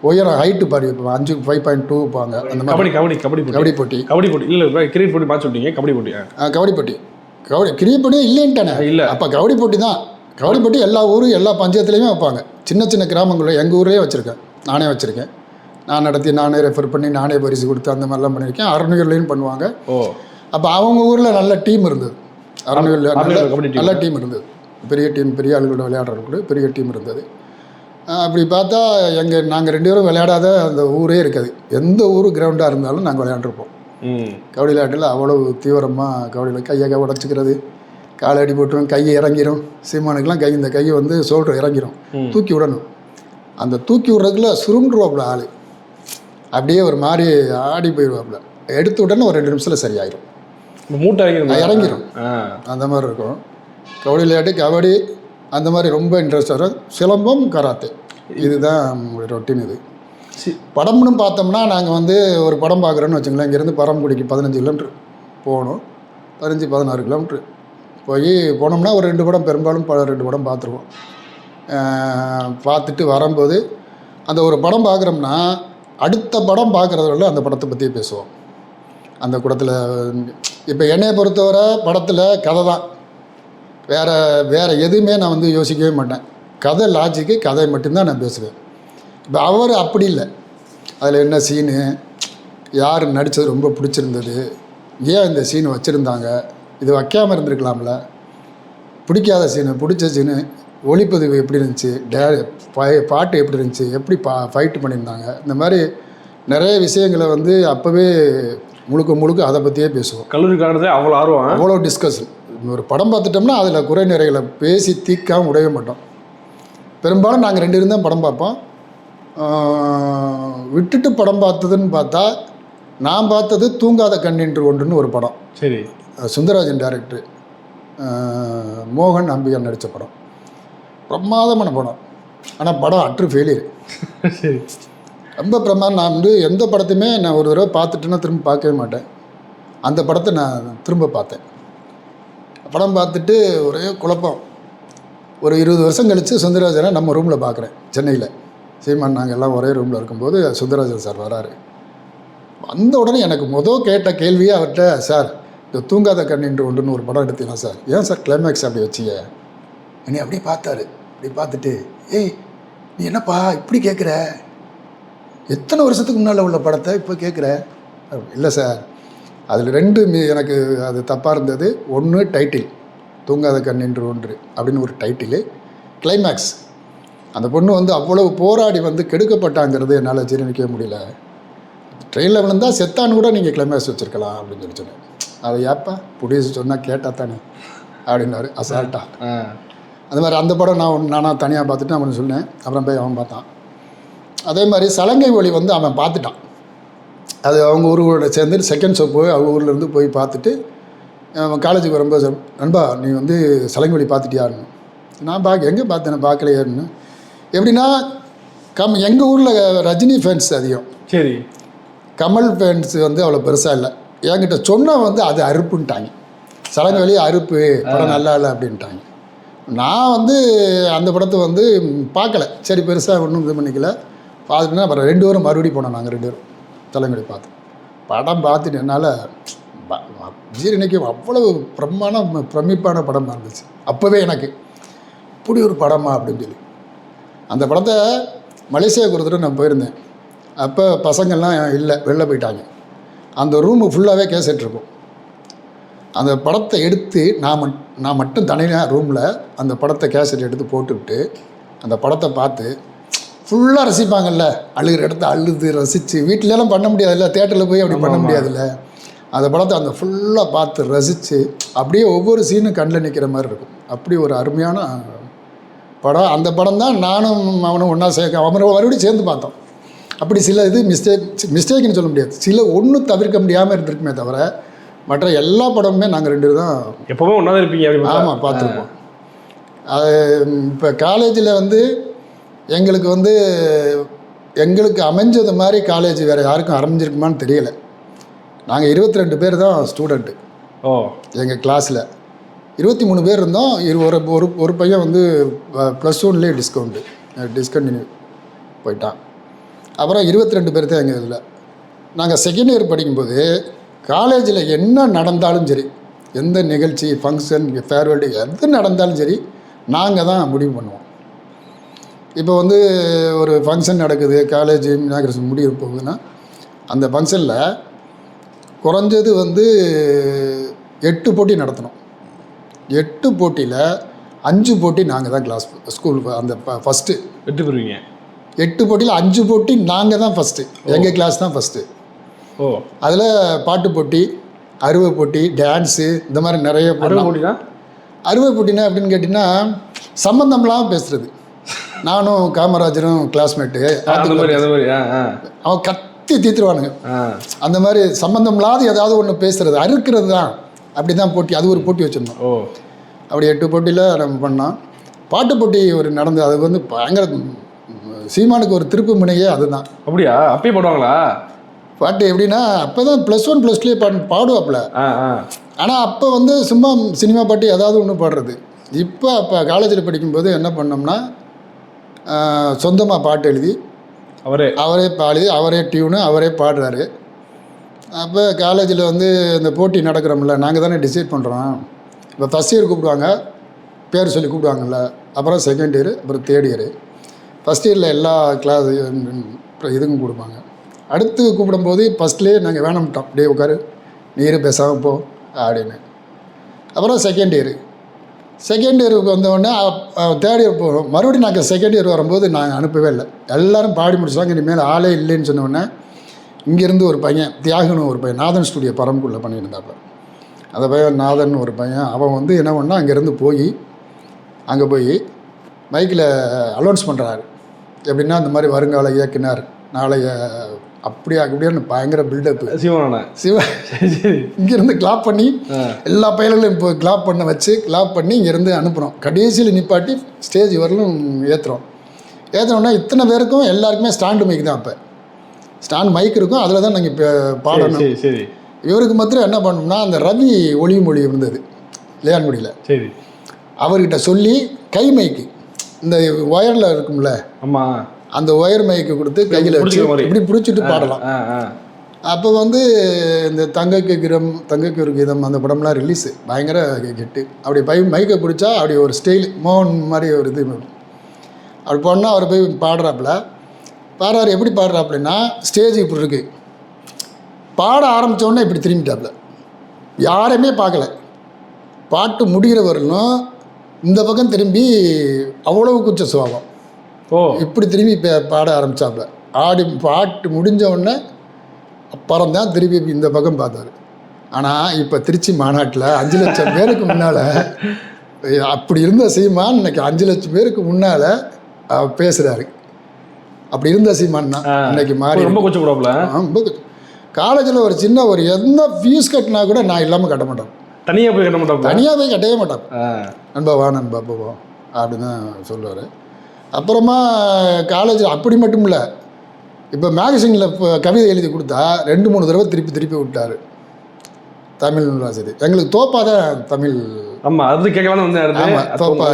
உயரம் ஹைட்டு பாடி வைப்பாங்க, 5.2 வைப்பாங்க. அந்த மாதிரி கபடி போட்டி இல்லை கிரிக்கெட் போட்டி பார்த்து சொல்லிட்டீங்க. கபடி போட்டி கிரிக்கெட் போட்டியே இல்லைன்ட்டானே. இல்லை, அப்போ கபடி போட்டி தான். கபடி போட்டி எல்லா ஊரும் எல்லா பஞ்சாயத்துலேயுமே வைப்பாங்க. சின்ன சின்ன கிராமங்களில் எங்கள் ஊரே வச்சுருக்கேன், நானே வச்சுருக்கேன். நான் நடத்தி நானே ரெஃபர் பண்ணி நானே பரிசு கொடுத்து அந்த மாதிரிலாம் பண்ணியிருக்கேன். அருணகிரிலையும் பண்ணுவாங்க. அப்போ அவங்க ஊரில் நல்ல டீம் இருந்தது. அருணகிரியில் நல்ல டீம் இருந்தது, பெரிய டீம், பெரிய ஆளுகளோட விளையாடுறவங்க பெரிய டீம் இருந்தது. அப்படி பார்த்தா நாங்கள் 2 பேரும் விளையாடாத அந்த ஊரே இருக்காது. எந்த ஊர் கிரவுண்டாக இருந்தாலும் நாங்கள் விளையாண்டுருப்போம். கபடி விளையாட்டில் அவ்வளோ தீவிரமாக கபடியில் கையை உடச்சிக்கிறது, காலை அடி போட்டுரும், கையை இறங்கிடும். சீமானுக்கெல்லாம் இந்த கையை வந்து ஷோல்டர் இறங்கிடும், தூக்கி விடணும். அந்த தூக்கி விட்றதுக்குள்ள சுருண்டுருவாப்புல ஆள், அப்படியே ஒரு மாதிரி ஆடி போயிடுவாப்புல. எடுத்த உடனே ஒரு 2 நிமிஷத்தில் சரியாயிடும், மூட்டை இறங்கிடும். அந்த மாதிரி இருக்கும் கபடி விளையாட்டு. கபடி அந்த மாதிரி ரொம்ப இன்ட்ரெஸ்டாக இருக்கும். சிலம்பம், கராத்தே, இதுதான் ரொட்டீன். இது படம்னு பார்த்தோம்னா, நாங்கள் வந்து ஒரு படம் பார்க்குறோன்னு வச்சுங்களேன், இங்கேருந்து பரமக்குடிக்கு 15 கிலோமீட்ரு போகணும். 15-16 கிலோமீட்ரு போனோம்னா ஒரு 2 படம், பெரும்பாலும் 2 படம் பார்த்துருவோம். பார்த்துட்டு வரும்போது அந்த ஒரு படம் பார்க்குறோம்னா, அடுத்த படம் பார்க்குறதுல அந்த படத்தை பற்றியே பேசுவோம். அந்த கூடத்தில் இப்போ என்னையை பொறுத்தவரை படத்தில் கதை தான், வேறு எதுவுமே நான் வந்து யோசிக்கவே மாட்டேன். கதை லாஜிக்கு, கதை மட்டும்தான் நான் பேசுவேன். இப்போ அவர் அப்படி இல்லை. அதில் என்ன சீனு, யார் நடித்தது ரொம்ப பிடிச்சிருந்தது, ஏன் இந்த சீனு வச்சுருந்தாங்க, இது வைக்காமல் இருந்திருக்கலாம்ல, பிடிக்காத சீனு, பிடிச்ச சீனு, ஒளிப்பதிவு எப்படி இருந்துச்சு, பாட்டு எப்படி இருந்துச்சு, எப்படி ஃபைட்டு பண்ணியிருந்தாங்க, இந்த மாதிரி நிறைய விஷயங்களை வந்து அப்போவே முழுக்க அதை பற்றியே பேசுவோம். கல்லூரி காலத்தில் அவ்வளோ ஆர்வம், அவ்வளோ டிஸ்கஷன். ஒரு படம் பார்த்துட்டோம்னா அதில் குறை நிறைகளை பேசி தீக்காமல் உடைய மாட்டோம். பெரும்பாலும் நாங்கள் 2 பேரும் தான் படம் பார்ப்போம். விட்டுட்டு படம் பார்த்ததுன்னு பார்த்தா, நான் பார்த்தது தூங்காத கண்ணின்று ஒன்றுன்னு ஒரு படம். சரி, சுந்தரராஜன் டைரக்டர், மோகன் அம்பிகா நடித்த படம். பிரமாதமான படம். ஆனால் படம் அற்று ஃபெயிலியர். சரி, ரொம்ப பிரமாதம். நான் வந்து எந்த படத்தையுமே நான் ஒரு தடவை பார்த்துட்டேன்னா திரும்ப பார்க்கவே மாட்டேன். அந்த படத்தை நான் திரும்ப பார்த்தேன். படம் பார்த்துட்டு ஒரே குழப்பம். ஒரு 20 வருஷம் கழித்து சுந்தரராஜனை நம்ம ரூமில் பார்க்குறேன், சென்னையில். சீமான் நாங்கள் எல்லாம் ஒரே ரூமில் இருக்கும்போது சுந்தரராஜன் சார் வராரு. வந்த உடனே எனக்கு கேட்ட கேள்வியே அவர்கிட்ட, சார் இந்த தூங்காத கண்ணின்று ஒன்றுன்னு ஒரு படம் எடுத்தீங்களா சார், ஏன் சார் கிளைமேக்ஸ் அப்படி வச்சிங்க? என்னை அப்படியே பார்த்தாரு. அப்படி பார்த்துட்டு, ஏய் நீ என்னப்பா இப்படி கேட்குற, எத்தனை வருஷத்துக்கு முன்னால் உள்ள படத்தை இப்போ கேட்குற? இல்லை சார், அதில் 2 எனக்கு அது தப்பாக இருந்தது. ஒன்று டைட்டில், தூங்காத கண்ணின்று ஒன்று அப்படின்னு ஒரு டைட்டிலு, கிளைமேக்ஸ் அந்த பொண்ணு வந்து அவ்வளவு போராடி வந்து கெடுக்கப்பட்டாங்கிறது என்னால் ஜீரணிக்க முடியல. ட்ரெயினில் விழுந்தால் செத்தான்னு கூட நீங்கள் கிளைமேக்ஸ் வச்சுருக்கலாம் அப்படின்னு சொல்லி சொன்னேன். அதை ஏப்பா ப்ரொடியூசர் சொன்னால் கேட்டால் தானே அப்படின்னாரு அசால்ட்டா. அந்த மாதிரி அந்த படம் நானாக தனியாக பார்த்துட்டு அவனு சொன்னேன். அப்புறம் போய் அவன் பார்த்தான். அதே மாதிரி சலங்கை ஒளி வந்து அவன் பார்த்துட்டான். அது அவங்க ஊரோட சேர்ந்து செகண்ட் ஷோ போய் அவங்க ஊர்லேருந்து போய் பார்த்துட்டு அவன் காலேஜுக்கு வரும்போது நண்பா நீ வந்து சலங்கை ஒளி பார்த்துட்டியாருன்னு. நான் எங்கே பார்த்தேன் பார்க்கலையாருன்னு. எப்படின்னா எங்கள் ஊரில் ரஜினி ஃபேன்ஸ் அதிகம். சரி. கமல் ஃபேன்ஸ் வந்து அவ்வளோ பெருசாக இல்லை. என்கிட்ட சொன்ன வந்து அது அறுப்புன்ட்டாங்க. சலங்கை ஒளி அறுப்பு படம் நல்லா இல்லை அப்படின்ட்டாங்க. நான் வந்து அந்த படத்தை வந்து பார்க்கல. சரி பெருசாக ஒன்றும் இது பண்ணிக்கல. பார்த்துட்டுனா அப்புறம் 2 பேரும் மறுபடியும் போனோம். நாங்கள் 2 பேரும் சலங்கை ஒளி பார்த்தோம். படம் பார்த்துட்டு என்னால் ஜீரணிக்கு அவ்வளவு பிரமிப்பான படமாக இருந்துச்சு. அப்போவே எனக்கு இப்படி ஒரு படமா அப்படின்னு சொல்லி அந்த படத்தை மலேசியாவுக்கு ஒரு தடவை நான் போயிருந்தேன். அப்போ பசங்கள்லாம் இல்லை, வெளில போயிட்டாங்க. அந்த ரூமு ஃபுல்லாகவே கேசட் இருக்கும். அந்த படத்தை எடுத்து நான் மட்டும் தனியாக ரூமில் அந்த படத்தை கேசட் எடுத்து போட்டுவிட்டு அந்த படத்தை பார்த்து ஃபுல்லாக ரசிப்பாங்கல்ல, அழுகிற இடத்த அழுது ரசித்து வீட்டிலலாம் பண்ண முடியாதுல்ல, தேட்டரில் போய் அப்படி பண்ண முடியாதுல்ல. அந்த படத்தை அந்த ஃபுல்லாக பார்த்து ரசித்து அப்படியே ஒவ்வொரு சீனும் கண்ணில் நிற்கிற மாதிரி இருக்கும். அப்படி ஒரு அருமையான படம். அந்த படம் தான் நானும் அவனும் ஒன்றா அவனை மறுபடியும் சேர்ந்து பார்த்தோம். அப்படி சில இது மிஸ்டேக்னு சொல்ல முடியாது. சில ஒன்றும் தவிர்க்க முடியாமல் இருந்திருக்குமே தவிர மற்ற எல்லா படமுமே நாங்கள் 2 பேரும் தான் எப்போவுமே ஒன்றா தான் இருப்பீங்க. ஆமாம், பார்த்துருப்போம். அது இப்போ காலேஜில் வந்து எங்களுக்கு அமைஞ்சது மாதிரி காலேஜ் வேறு யாருக்கும் அமைஞ்சிருக்குமான்னு தெரியலை. நாங்கள் 22 பேர் தான் ஸ்டூடெண்ட்டு. எங்கள் கிளாஸில் 23 பேர் இருந்தோம். ஒரு பையன் வந்து +1லேயே டிஸ்கண்டினியூ போயிட்டான். அப்புறம் 22 பேர் தான் எங்கள் இதில். நாங்கள் செகண்ட் இயர் படிக்கும்போது காலேஜில் என்ன நடந்தாலும் சரி, எந்த நிகழ்ச்சி ஃபங்க்ஷன் ஃபேர்வெல் எது நடந்தாலும் சரி நாங்கள் தான் முடிவு பண்ணுவோம். இப்போ வந்து ஒரு ஃபங்க்ஷன் நடக்குது, காலேஜ் இனாகிரேஷன் முடிவு போகுதுன்னா அந்த ஃபங்க்ஷனில் குறைஞ்சது வந்து 8 போட்டி நடத்தணும். 8 போட்டியில் 5 போட்டி நாங்கள் தான் ஸ்கூல் அந்த ஃபஸ்ட்டு வெற்றி பெறுவீங்க. 8 போட்டியில் 5 போட்டி நாங்கள் தான் ஃபஸ்ட்டு. எங்கள் கிளாஸ் தான் ஃபஸ்ட்டு. அதில் பாட்டு போட்டி, அறுவை போட்டி, டான்ஸு, இந்த மாதிரி நிறைய போட்டி தான். அறுவை போட்டினா அப்படின்னு கேட்டிங்கன்னா சம்மந்தம்லாம் பேசுகிறது. நானும் காமராஜரும் கிளாஸ்மேட்டு. அவன் கத்தி தீத்துருவானுங்க. அந்த மாதிரி சம்மந்தம் இல்லாத ஏதாவது ஒன்று பேசுகிறது, அறுக்கிறது தான். அப்படி தான் போட்டி. அது ஒரு போட்டி வச்சுருந்தோம். அப்படி 8 போட்டியில் நம்ம பண்ணோம். பாட்டு போட்டி ஒரு நடந்தது. அது வந்து பயங்கர சீமானுக்கு ஒரு திருப்பு முனையே அதுதான். அப்படியா? அப்பயே போடுவாங்களா பாட்டு? எப்படின்னா அப்போ தான் +1 +2 பாடுவாப்பில். ஆனால் அப்போ வந்து சும்மா சினிமா பாட்டு ஏதாவது ஒன்று பாடுறது. அப்போ காலேஜில் படிக்கும்போது என்ன பண்ணோம்னா சொந்தமாக பாட்டு எழுதி அவரே பாடி அவரே டியூனு அவரே பாடுறாரு. அப்போ காலேஜில் வந்து இந்த போட்டி நடக்கிறோம்ல, நாங்கள் தானே டிசைட் பண்ணுறோம். இப்போ ஃபஸ்ட் இயர் கூப்பிடுவாங்க, பேர் சொல்லி கூப்பிடுவாங்கல்ல. அப்புறம் செகண்ட் இயரு, அப்புறம் தேர்ட் இயரு. ஃபஸ்ட் இயரில் எல்லா கிளாஸ் இதுக்கும் கொடுப்பாங்க. அடுத்து கூப்பிடும்போது ஃபஸ்ட்லேயே நாங்கள் வேணாம்ட்டோம். அப்படியே உட்காரு, நீர் பேசாமல் போ அப்படின்னு. அப்புறம் செகண்ட் இயருக்கு வந்தோடனே தேர்ட் இயர் போகிறோம். மறுபடியும் நாங்கள் செகண்ட் இயர் வரும்போது நாங்கள் அனுப்பவே இல்லை. எல்லோரும் பாடி முடிச்சாங்க. இனிமேல் ஆளே இல்லைன்னு சொன்னோடனே இங்கேருந்து ஒரு பையன், தியாகன்னு ஒரு பையன், நாதன் ஸ்டுடியோ பரம்புக்குள்ளே பண்ணியிருந்தாப்புல. அந்த பையன் நாதன் ஒரு பையன். அவன் வந்து என்ன பண்ணால் அங்கேருந்து அங்கே போய் மைக்கில் அலௌன்ஸ் பண்ணுறாரு. எப்படின்னா இந்த மாதிரி வருங்கால இயக்குனர் நாளைய அப்படியான்னு பயங்கர பில்டப்பு. இங்கேருந்து கிளாப் பண்ணி எல்லா பையன்களும் இப்போ கிளாப் பண்ணி இங்கேருந்து அனுப்புகிறோம். கடைசியில் நிப்பாட்டி ஸ்டேஜ் வரலும் ஏற்றுறோன்னா இத்தனை பேருக்கும் எல்லாருக்குமே ஸ்டாண்டு மைக் தான். அப்போ ஸ்டாண்ட் மைக் இருக்கும், அதில் தான் நாங்கள் இப்போ பாடணும். இவருக்கு மாத்திரம் என்ன பண்ணோம்னா அந்த ரவி ஒளிமொழி இருந்தது லேயான்குடியில். அவர்கிட்ட சொல்லி கை மைக்கு இந்த ஒயரில் இருக்கும்ல, அந்த ஒயர் மைக்கு கொடுத்து கையில் வச்சு இப்படி பிடிச்சிட்டு பாடலாம். அப்போ வந்து இந்த தங்கக்கு ஒரு கீதம் அந்த படம்லாம் ரிலீஸு பயங்கர ஹிட்டு. அப்படி மைக்கை பிடிச்சா அப்படி ஒரு ஸ்டைல் மோகன் மாதிரி ஒரு இது அப்படி போனால் அவர் போய் பாடுறாரு. எப்படி பாடுறாப்புலன்னா ஸ்டேஜ் இப்படி இருக்குது. பாட ஆரம்பித்தோடனே இப்படி திரும்பிட்டாப்புல, யாரையுமே பார்க்கல. பாட்டு முடிகிற வரலும் இந்த பக்கம் திரும்பி அவ்வளவு கூச்ச சுபாவம். ஓ இப்படி திரும்பி இப்போ பாட ஆரம்பித்தாப்புல. பாட்டு முடிஞ்ச உடனே அப்புறம் தான் திருப்பி இந்த பக்கம் பார்த்தாரு. ஆனால் இப்போ திருச்சி மாநாட்டில் 5 லட்சம் பேருக்கு முன்னால் அப்படி இருந்த சீமான் இன்னைக்கு 5 லட்சம் பேருக்கு முன்னால் பேசுகிறாரு. அப்படி இருந்த சீமான் தான் இன்னைக்கு மாறி ரொம்ப கொஞ்சம் கூடல. ரொம்ப காலேஜில் ஒரு சின்ன ஒரு எந்த ஃபீஸ் கட்டினா கூட நான் இல்லாமல் கட்ட மாட்டேன். தனியாக போய் கட்ட மாட்டோம். தனியாக போய் கட்டவே மாட்டேன். நண்பா வா நண்பா போவா அப்படின்னு தான் சொல்லுவார். அப்புறமா காலேஜில் அப்படி மட்டும் இல்லை, இப்போ மேகசினில் இப்போ கவிதை எழுதி கொடுத்தா 2-3 தடவை திருப்பி விட்டார் தமிழ் நூலாசிரியர். எங்களுக்கு தோப்பா தான் தமிழ். ஆமாம், அது கேட்கலாம் வந்து. ஆமாம், தோப்பா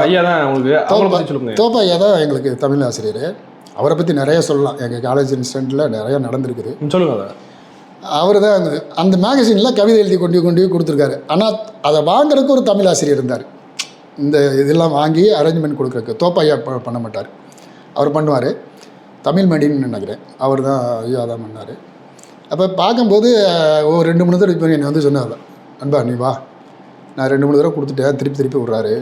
ஐயா தான் உங்களுக்கு. தோப்பா ஐயா தான் எங்களுக்கு தமிழ் ஆசிரியர். அவரை பற்றி நிறைய சொல்லலாம். எங்கள் காலேஜ் இன்சிடெண்ட்டில் நிறையா நடந்திருக்குது. சொல்லுங்கள். அதை அவர் தான் அந்த மேகசினில் கவிதை எழுதி கொண்டு கொடுத்துருக்காரு. ஆனால் அதை வாங்குறதுக்கு ஒரு தமிழ் ஆசிரியர் இருந்தார். இந்த இதெல்லாம் வாங்கி அரேஞ்ச்மெண்ட் கொடுக்குறதுக்கு தோப்பா ஐயா பண்ண மாட்டார், அவர் பண்ணுவார். தமிழ் மடின்னு நினைக்கிறேன், அவர் தான் ஐயா தான் பண்ணார். அப்போ பார்க்கும்போது ஒரு 2-3 தடவை இப்போ என்னை வந்து சொன்னார், அன்பா நீ வா, நான் 2-3 தடவை கொடுத்துட்டேன், திருப்பி விட்றாரு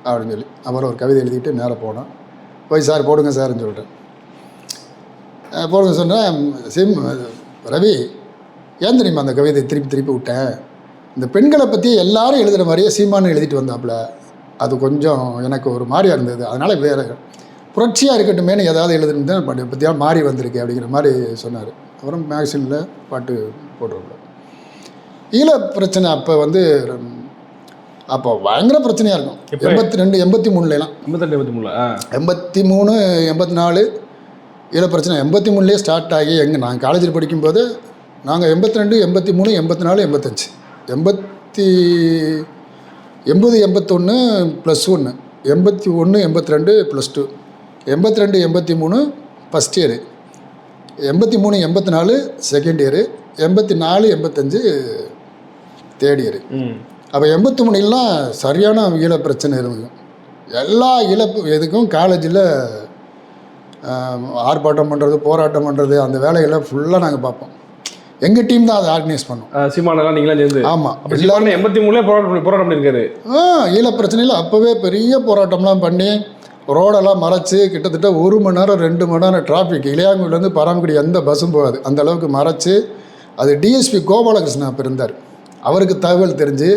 அப்படின்னு சொல்லி. அப்புறம் ஒரு கவிதை எழுதிட்டு நேராக போனோம். போய் சார் போடுங்க சார்ன்னு சொல்லிட்டேன். போடுங்க சொன்னேன். ரவி ஏன் தெரியுமா அந்த கவிதை திருப்பி விட்டேன், இந்த பெண்களை பற்றி எல்லாரும் எழுதுகிற மாதிரியே சீமானு எழுதிட்டு வந்தாப்புல, அது கொஞ்சம் எனக்கு ஒரு மாதிரியாக இருந்தது, அதனால் வேறு புரட்சியாக இருக்கட்டுமேனு ஏதாவது எழுதுன்னு பற்றியாக மாறி வந்திருக்கு அப்படிங்கிற மாதிரி சொன்னார். அப்புறம் மேக்சினில் பாட்டு போடுறோம்ல. ஈழ பிரச்சனை அப்போ வந்து அப்போ பயங்கர பிரச்சனையாக இருக்கும். 82 83 83 84 ஈழ பிரச்சனை 83 ஸ்டார்ட் ஆகி நாங்கள் காலேஜில் படிக்கும்போது நாங்கள் 82 83 84 85 80 81 +1 81 82 +2 82 83 first year, 83 84 second year, 84 85 third year. அப்போ 83லாம் சரியான ஈழ பிரச்சனை இருந்தது. எல்லா இழப்பு எதுக்கும் காலேஜில் ஆர்ப்பாட்டம் பண்ணுறது, போராட்டம் பண்ணுறது, அந்த வேலையெல்லாம் ஃபுல்லாக நாங்கள் பார்ப்போம். எங்கள் டீம் தான் அதை ஆர்கனைஸ் பண்ணோம். சீமானெல்லாம் நீங்களாம் சேர்ந்து? ஆமாம், எல்லாரும் 83 போராட்டம் பண்ணியிருக்காரு. ஈழ பிரச்சனையில் அப்போவே பெரிய போராட்டம்லாம் பண்ணி ரோடெல்லாம் மறைச்சி கிட்டத்தட்ட 1 மணி நேரம் 2 மணி நேரம் டிராஃபிக், இளையாங்குடியிலேருந்து பராமக்குடி எந்த பஸ்ஸும் போகாது, அந்த அளவுக்கு மறைச்சி. அது டிஎஸ்பி கோபாலகிருஷ்ணன் அப்போ இருந்தார். அவருக்கு தகவல் தெரிஞ்சு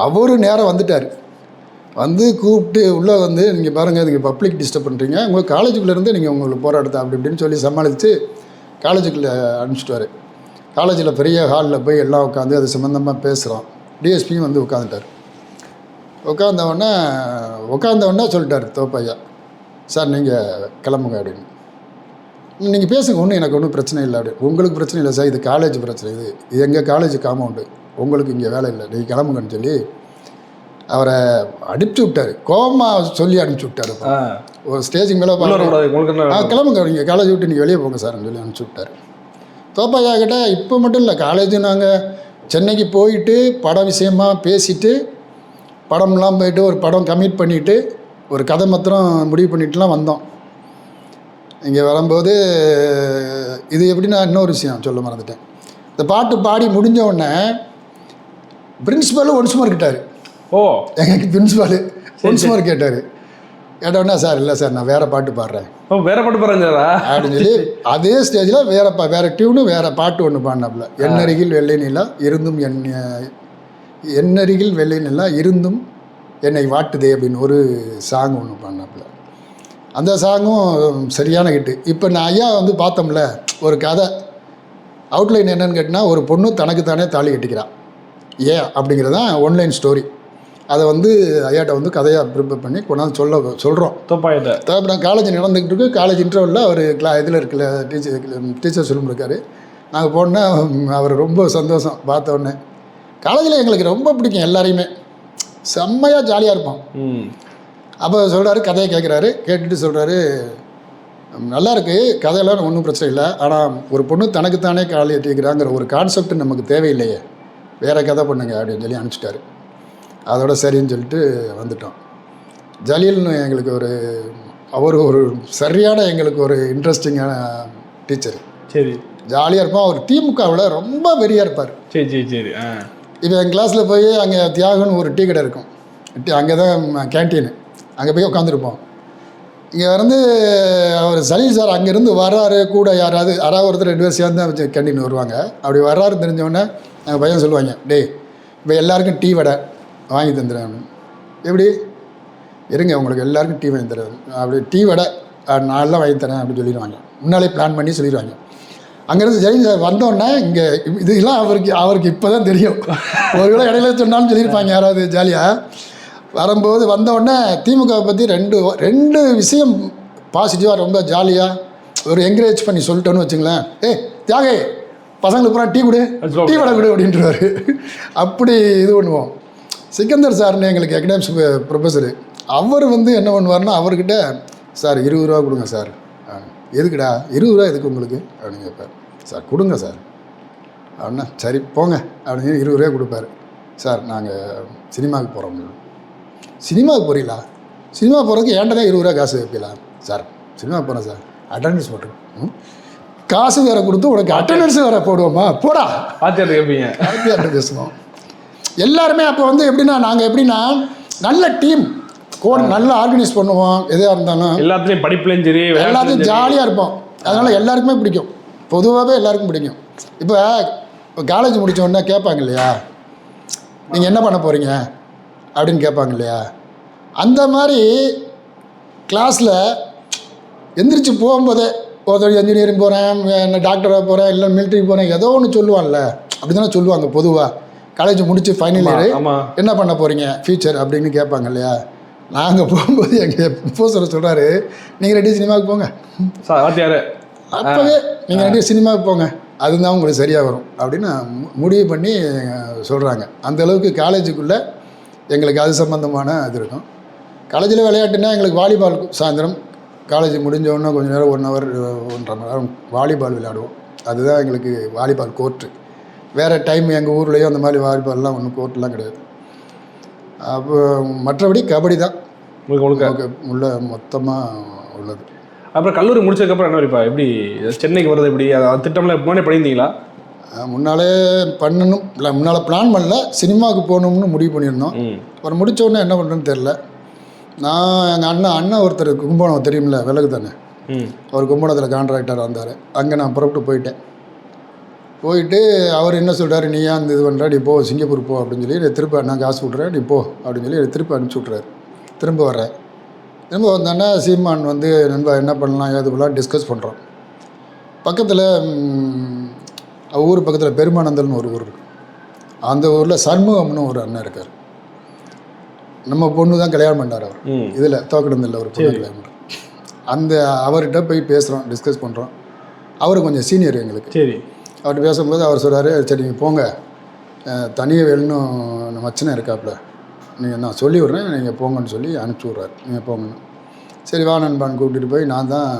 அவர் நேரம் வந்துட்டார். வந்து கூப்பிட்டு உள்ளே வந்து நீங்கள் பாருங்கள், நீங்கள் பப்ளிக் டிஸ்டர்ப் பண்ணுறீங்க, உங்கள் காலேஜுக்குள்ளேருந்து நீங்கள் உங்களுக்கு போராட்டத்தை அப்படி இப்படின்னு சொல்லி சமாளித்து காலேஜுக்குள்ளே அனுப்பிச்சிட்டுவார். காலேஜில் பெரிய ஹாலில் போய் எல்லாம் உட்காந்து அது சம்மந்தமாக பேசுகிறோம். டிஎஸ்பியும் வந்து உட்காந்துட்டார். உட்காந்தவொடனே சொல்லிட்டார் தோப்பையா, சார் நீங்கள் கிளம்புங்க அப்படின்னு. நீங்கள் பேசுங்க, எனக்கு ஒன்றும் பிரச்சனை இல்லை அப்படி. உங்களுக்கு பிரச்சனை இல்லை சார், இது காலேஜ் பிரச்சனை, இது எங்கள் காலேஜ் காம்பவுண்டு, உங்களுக்கு இங்கே வேலை இல்லை, நீங்கள் கிளம்புங்கன்னு சொல்லி அவரை அனுப்பிச்சி விட்டார். கோபமாக சொல்லி அனுப்பிச்சி விட்டார். ஒரு ஸ்டேஜுக்கு மேலே கிளம்புங்க, நீங்கள் காலேஜ் விட்டு நீங்கள் வெளியே போங்க சார்ன்னு சொல்லி அனுப்பிச்சி விட்டார். தோப்பையா கிட்ட இப்போ மட்டும் இல்லை, காலேஜ் நாங்கள் சென்னைக்கு போயிட்டு படம் விஷயமாக பேசிவிட்டு, படம்லாம் போயிட்டு ஒரு படம் கமிட் பண்ணிவிட்டு ஒரு கதை மாத்திரம் முடிவு பண்ணிட்டுலாம் வந்தோம். இங்கே வரும்போது இது எப்படின்னா இன்னொரு விஷயம் சொல்ல மறந்துட்டேன். இந்த பாட்டு பாடி முடிஞ்ச உடனே பிரின்ஸிபாலும் ஒன்ஸ் மோர் கேட்டார். எங்களுக்கு பிரின்ஸிபாலு ஒன்ஸ் மோர் கேட்டோடனே சார் இல்லை சார் நான் வேறு பாட்டு பாடுறேன், வேறு பாட்டு பாடுறேன் அப்படின்னு சொல்லி அதே ஸ்டேஜில் வேறு டியூனு வேறு பாட்டு ஒன்று பாடினாப்புல. என்னருகில் வெள்ளை நிலா இருந்தும் என்னருகில் வெள்ளை நிலா இருந்தும் என்னை வாட்டுதே அப்படின்னு ஒரு சாங் ஒன்று பாடினாப்புல. அந்த சாங்கும் சரியான ஹிட்டு. இப்போ நான் ஐயா வந்து பார்த்தோம்ல, ஒரு கதை அவுட்லைன் என்னன்னு கேட்டினா, ஒரு பொண்ணு தனக்கு தானே தாலி கட்டிக்கிறான் ஏன் அப்படிங்கிறது தான் ஒன்லைன் ஸ்டோரி. அதை வந்து ஐயாட்ட வந்து கதையாக ப்ரிப்பேர் பண்ணி கொண்டாந்து சொல்கிறோம். நான் காலேஜ் நடந்துக்கிட்டு இருக்கு. காலேஜ் இன்டர்வலில் அவர் இதில் இருக்கல டீச்சர் சொல்லியிருக்காரு. நாங்கள் போனால் அவர் ரொம்ப சந்தோஷம் பார்த்தோன்னே. காலேஜில் எங்களுக்கு ரொம்ப பிடிக்கும், எல்லாரையுமே செம்மையாக ஜாலியாக இருப்போம். அப்போ சொல்கிறாரு, கதையை கேட்குறாரு, கேட்டுட்டு சொல்கிறாரு, நல்லா இருக்குது கதையெல்லாம் ஒன்றும் பிரச்சனை இல்லை, ஆனால் ஒரு பொண்ணு தனக்குத்தானே காலி எட்டிக்கிறாங்கிற ஒரு கான்செப்ட் நமக்கு தேவையில்லையே, வேறு கதை பண்ணுங்க அப்படின்னு சொல்லி அனுப்பிச்சிட்டாரு. அதோட சரின்னு சொல்லிட்டு வந்துட்டோம். ஜலீல்னு எங்களுக்கு அவர் ஒரு சரியான எங்களுக்கு ஒரு இன்ட்ரெஸ்டிங்கான டீச்சர். சரி, ஜாலியாக இருப்போம். அவர் திமுகவில் ரொம்ப வெறியாக இருப்பார். சரி. இப்போ எங்கள் கிளாஸில் போய் அங்கே தியாகன்னு ஒரு டீ கடை இருக்கும், அங்கே தான் கேன்டீனு, அங்கே போய் உட்காந்துருப்போம். இங்கே வந்து அவர் சலீல் சார் அங்கேருந்து வர்றாரு, கூட யாராவது ஒருத்தர் 2 பேர் சேர்ந்து தான் வச்சு கேண்டீன் வருவாங்க. அப்படி வர்றாரு தெரிஞ்சவொடனே எங்கள் பையன் சொல்லுவாங்க, டேய் இப்போ எல்லாருக்கும் டீ வடை வாங்கி தந்துடுறேன். எப்படி இருங்க உங்களுக்கு எல்லாருக்கும் டீ வாங்கி தரேன், அப்படி டீ வடை நான்லாம் வாங்கி தரேன் அப்படின்னு சொல்லிடுவாங்க. முன்னாலே பிளான் பண்ணி சொல்லிடுவாங்க. அங்கேருந்து சரி சார் வந்தோடனே இங்கே இதெல்லாம் அவருக்கு இப்போ தான் தெரியும். ஒரு வேளை இடையில சொன்னாலும் சொல்லியிருப்பாங்க யாராவது ஜாலியாக. வரும்போது வந்தோடனே திமுகவை பற்றி ரெண்டு விஷயம் பாசிட்டிவாக ரொம்ப ஜாலியாக ஒரு என்கரேஜ் பண்ணி சொல்லிட்டோன்னு வச்சுங்களேன். தியாகே பசங்களுக்கு பூரா டீ வடை கொடு அப்படின்ட்டுருவார். அப்படி இது பண்ணுவோம். சிக்கந்தர் சார்னு எங்களுக்கு எக்கனாமிக்ஸ் ப்ரொஃபஸரு, அவர் வந்து என்ன பண்ணுவார்னா அவர்கிட்ட சார் 20 ரூபா கொடுங்க சார். எதுக்குடா 20 ரூபா எதுக்கு உங்களுக்கு அப்படின்னு கேட்பார். சார் கொடுங்க சார் அப்படின்னா சரி போங்க அப்படின்னு 20 ரூபா கொடுப்பாரு. சார் நாங்கள் சினிமாவுக்கு போகிறோம். சினிமாவுக்கு போகிறீங்களா? சினிமா போகிறதுக்கு ஏன்டா தான் 20 ரூபா காசு வைக்கலாம் சார். சினிமா போகிறேன் சார், அட்டண்டன்ஸ் போட்டுருக்கோம். காசு வேறு கொடுத்து உனக்கு அட்டண்டன்ஸ் வேறு போடுவோமா? போடா ஆத்தியார்ட்ட கேட்பீங்க. ஆத்தியார்ட்ட பேசுவோம். எல்லாருமே அப்போ வந்து எப்படின்னா நாங்கள் எப்படின்னா நல்ல டீம் நல்லா ஆர்கனைஸ் பண்ணுவோம். எதாக இருந்தாலும் எல்லாத்துலேயும் படிப்புலையும் சரி எல்லாத்தையும் ஜாலியாக இருப்போம். அதனால் எல்லாருக்குமே பிடிக்கும். பொதுவாகவே எல்லாருக்கும் பிடிக்கும். இப்போ காலேஜ் முடித்த உடனே கேட்பாங்க இல்லையா, நீங்கள் என்ன பண்ண போகிறீங்க அப்படின்னு கேட்பாங்க இல்லையா. அந்த மாதிரி கிளாஸில் எந்திரிச்சு போகும்போதே ஒருத்தர் இன்ஜினியரிங் போகிறேன், என்ன டாக்டராக போகிறேன், இல்லை மிலிட்ரிக்கு போகிறேன், ஏதோ ஒன்று சொல்லுவான்ல. அப்படி தானே சொல்லுவாங்க பொதுவாக. காலேஜ் முடித்து ஃபைனல் இயர் என்ன பண்ண போகிறீங்க ஃபியூச்சர் அப்படின்னு கேட்பாங்க இல்லையா. நாங்கள் போகும்போது எங்கள் ப்ரொஃபஸர் சொல்கிறாரு, நீங்கள் ரெடி சினிமாவுக்கு போங்க வாத்தியார், அப்போவே நீங்கள் ரெடி சினிமாவுக்கு போங்க, அதுதான் உங்களுக்கு சரியாக வரும் அப்படின்னு முடிவு பண்ணி சொல்கிறாங்க. அந்தளவுக்கு காலேஜுக்குள்ளே எங்களுக்கு அது சம்மந்தமான இது இருக்கும். காலேஜில் விளையாட்டுன்னா எங்களுக்கு வாலிபால் சாயந்தரம் காலேஜ் முடிஞ்சோடனே கொஞ்சம் நேரம் 1 ஹவர் 1.5 மணி நேரம் வாலிபால் விளையாடுவோம். அதுதான் எங்களுக்கு வாலிபால் கோர்ட்டு. வேறு டைம் எங்கள் ஊர்லேயும் அந்த மாதிரி வாலிபால்லாம் ஒன்றும் கோர்ட்லாம் கிடையாது. அப்போ மற்றபடி கபடி தான் உள்ள மொத்தமாக உள்ளது. அப்புறம் கல்லூரி முடிச்சதுக்கப்புறம் என்ன வரைப்பா எப்படி சென்னைக்கு வர்றது எப்படி திட்டம்லாம் முன்னாடி பண்ணியிருந்தீங்களா? முன்னாலே பண்ணணும் இல்லை, முன்னால் பிளான் பண்ணல, சினிமாவுக்கு போகணும்னு முடிவு பண்ணியிருந்தோம். அப்புறம் முடித்த உடனே என்ன பண்ணுறேன்னு தெரில. நான் எங்கள் அண்ணன் ஒருத்தர் கும்பகோணம் தெரியுமில்ல, விலகு தானே, அவர் கும்பகோணத்தில் கான்ட்ராக்டர் வந்தார். அங்கே நான் புறப்பட்டு போயிட்டு அவர் என்ன சொல்கிறாரு, நீ ஏன் இது பண்ணுற, நீ போ சிங்கப்பூர் போ அப்படின்னு சொல்லி திருப்பி நான் காசு விட்றேன் நீ போ அப்படின்னு சொல்லி திருப்பி அனுப்பிச்சி விட்றாரு. திரும்ப வர்றேன். திரும்ப வந்தோன்னா சீமான் வந்து நண்பா என்ன பண்ணலாம் ஏது பண்ணலாம் டிஸ்கஸ் பண்ணுறோம். பக்கத்தில் ஊர் பக்கத்தில் பெருமானந்தல்னு ஒரு ஊர் இருக்குது. அந்த ஊரில் சண்முகம்னு ஒரு அண்ணன் இருக்கார். நம்ம பொண்ணு தான் கல்யாணம் பண்ணார் அவர். இதில் தோக்கடந்தில் ஒரு பொண்ணு கல்யாணம் பண்ணுறார். அந்த அவர்கிட்ட போய் பேசுகிறோம், டிஸ்கஸ் பண்ணுறோம். அவர் கொஞ்சம் சீனியர் எங்களுக்கு. சரி, அவர்கிட்ட பேசும்போது அவர் சொல்கிறாரு, சரி நீங்கள் போங்க, தனியாக வேணும்னு மச்சனை இருக்காப்புல, நீங்கள் நான் சொல்லி விட்றேன் நீங்கள் போங்கன்னு சொல்லி அனுப்பிச்சி விட்றாரு. நீங்கள் போங்கன்னு. சரி வா நண்பான்னு கூப்பிட்டுட்டு போய் நான் தான்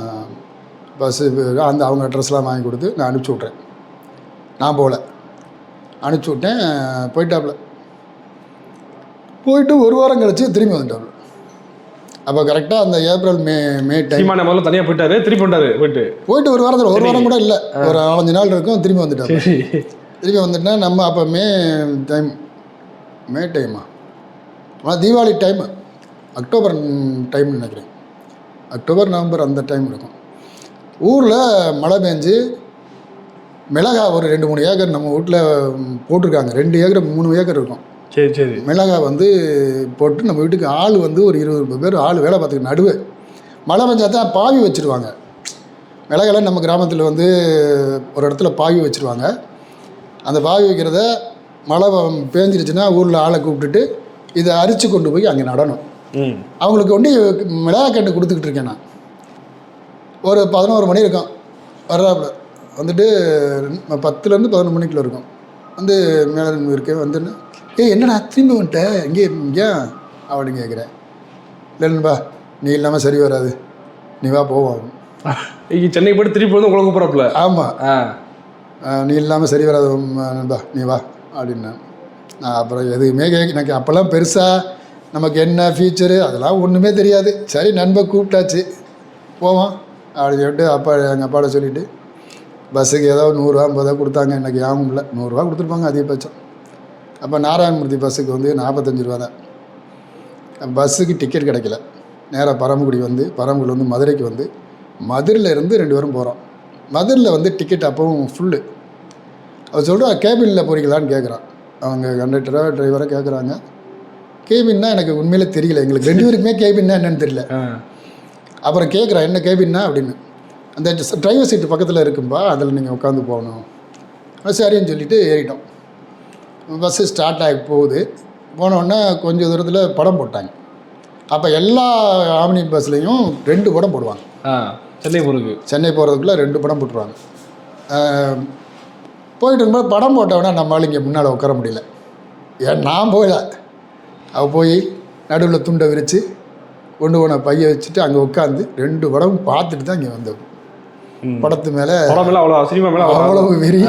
பஸ்ஸு அந்த அவங்க அட்ரஸ்லாம் வாங்கி கொடுத்து நான் அனுப்பிச்சி விட்றேன். நான் போகல, அனுப்பிச்சி விட்டேன். போயிட்டாப்புல. போயிட்டு 1 வாரம் கழிச்சு திரும்பி வந்துட்டாப்புல. அப்போ கரெக்டாக அந்த ஏப்ரல் மே டைம் முதல்ல தனியாக போயிட்டாரு, திருப்பி போயிட்டு 1 வாரத்தில் 1 வாரம் கூட இல்லை, ஒரு 4-5 நாள் இருக்கும். திரும்பி வந்துட்டாங்க. திரும்பி வந்துட்டா நம்ம அப்போ மே டைமா ஆனால் தீபாவளி டைமு, அக்டோபர் டைம்னு நினைக்கிறேன். அக்டோபர் நவம்பர் அந்த டைம் இருக்கும். ஊரில் மழை பெஞ்சு மிளகா ஒரு 2-3 ஏக்கர் நம்ம வீட்டில் போட்டிருக்காங்க. 2 ஏக்கர் 3 ஏக்கர் இருக்கும். சரி மிளகா வந்து போட்டு நம்ம வீட்டுக்கு ஆள் வந்து ஒரு 20 பேர் ஆள் வேலை பார்த்துக்க. நடுவே மழை பெஞ்சால் தான் பாவி வச்சுருவாங்க. மிளகாலாம் நம்ம கிராமத்தில் வந்து ஒரு இடத்துல பாவி வச்சுருவாங்க. அந்த பாவி வைக்கிறத மழை பேஞ்சிருச்சுன்னா ஊரில் ஆளை கூப்பிட்டுட்டு இதை அரிச்சு கொண்டு போய் அங்கே நடணும். அவங்களுக்கு வந்து மிளகா கண்டு கொடுத்துக்கிட்டு இருக்கேன் நான். ஒரு 11 மணி இருக்கும் வர்றாப்புல. வந்துட்டு 10லேருந்து 11 மணிக்குள்ளே இருக்கும். வந்து மேலே இருக்கேன் வந்துன்னு, என்னடா திரும்பி வந்துட்டேன் இங்கே அப்படின்னு கேட்குறேன். இல்லைன்பா நீ இல்லாமல் சரி வராது, நீ வா போவோம். சென்னை போய்ட்டு திருப்பி வந்து உங்களுக்கு போகிறப்பல. ஆமாம், நீ இல்லாமல் சரி வராது நண்பா நீ வா அப்படின்னா. நான் அப்புறம் எதுவுமே எனக்கு அப்போல்லாம் பெருசாக நமக்கு என்ன ஃபியூச்சரு அதெல்லாம் ஒன்றுமே தெரியாது. சரி நண்பன் கூப்பிட்டாச்சு போவோம் அப்படின்னு சொல்லிட்டு எங்கள் அப்பாட்ட சொல்லிவிட்டு பஸ்ஸுக்கு ஏதோ 100 ரூபா 50 ரூபா கொடுத்தாங்க. எனக்கு யாவும் இல்லை, 100 ரூபா கொடுத்துருப்பாங்க அதிகபட்சம். அப்போ நாராயணமூர்த்தி பஸ்ஸுக்கு வந்து 45 ரூபா தான். பஸ்ஸுக்கு டிக்கெட் கிடைக்கல. நேராக பரமக்குடி வந்து பரமக்குடி வந்து மதுரைக்கு வந்து மதுரையில் இருந்து 2 பேரும் போகிறோம். மதுரையில் வந்து டிக்கெட் அப்பவும் ஃபுல்லு. அவர் சொல்கிறான் கேபினில் போகிறீங்களான்னு கேட்குறான். அவங்க கண்டக்டராக டிரைவராக கேட்குறாங்க. கேபின்னா எனக்கு உண்மையிலே தெரியல, எங்களுக்கு 2 பேருக்குமே கேபின்னா என்னன்னு தெரியல. அப்புறம் கேட்குறான் என்ன கேபின்னா அப்படின்னு. அந்த டிரைவர் சீட்டு பக்கத்தில் இருக்கும்பா, அதில் நீங்கள் உட்காந்து போகணும். சரின்னு சொல்லிவிட்டு ஏறிட்டோம். பஸ்ஸு ஸ்டார்ட் ஆகி போகுது. போனோடனே கொஞ்சம் தூரத்தில் படம் போட்டாங்க. அப்போ எல்லா ஆம்னி பஸ்லேயும் 2 படம் போடுவாங்க. சென்னை போகிறதுக்குள்ளே 2 படம் போட்டுருவாங்க. போயிட்டு இருக்கும்போது படம் போட்டவொடனே நம்மளால் இங்கே முன்னால் உட்கார முடியல. ஏன் நான் போகல, அவள் போய் நடுவில் துண்டை விரித்து கொண்டு போன பையை வச்சுட்டு அங்கே உட்காந்து 2 படம் பார்த்துட்டு தான் இங்கே வந்தோம். படத்து மேலே அவ்வளவு வெறி.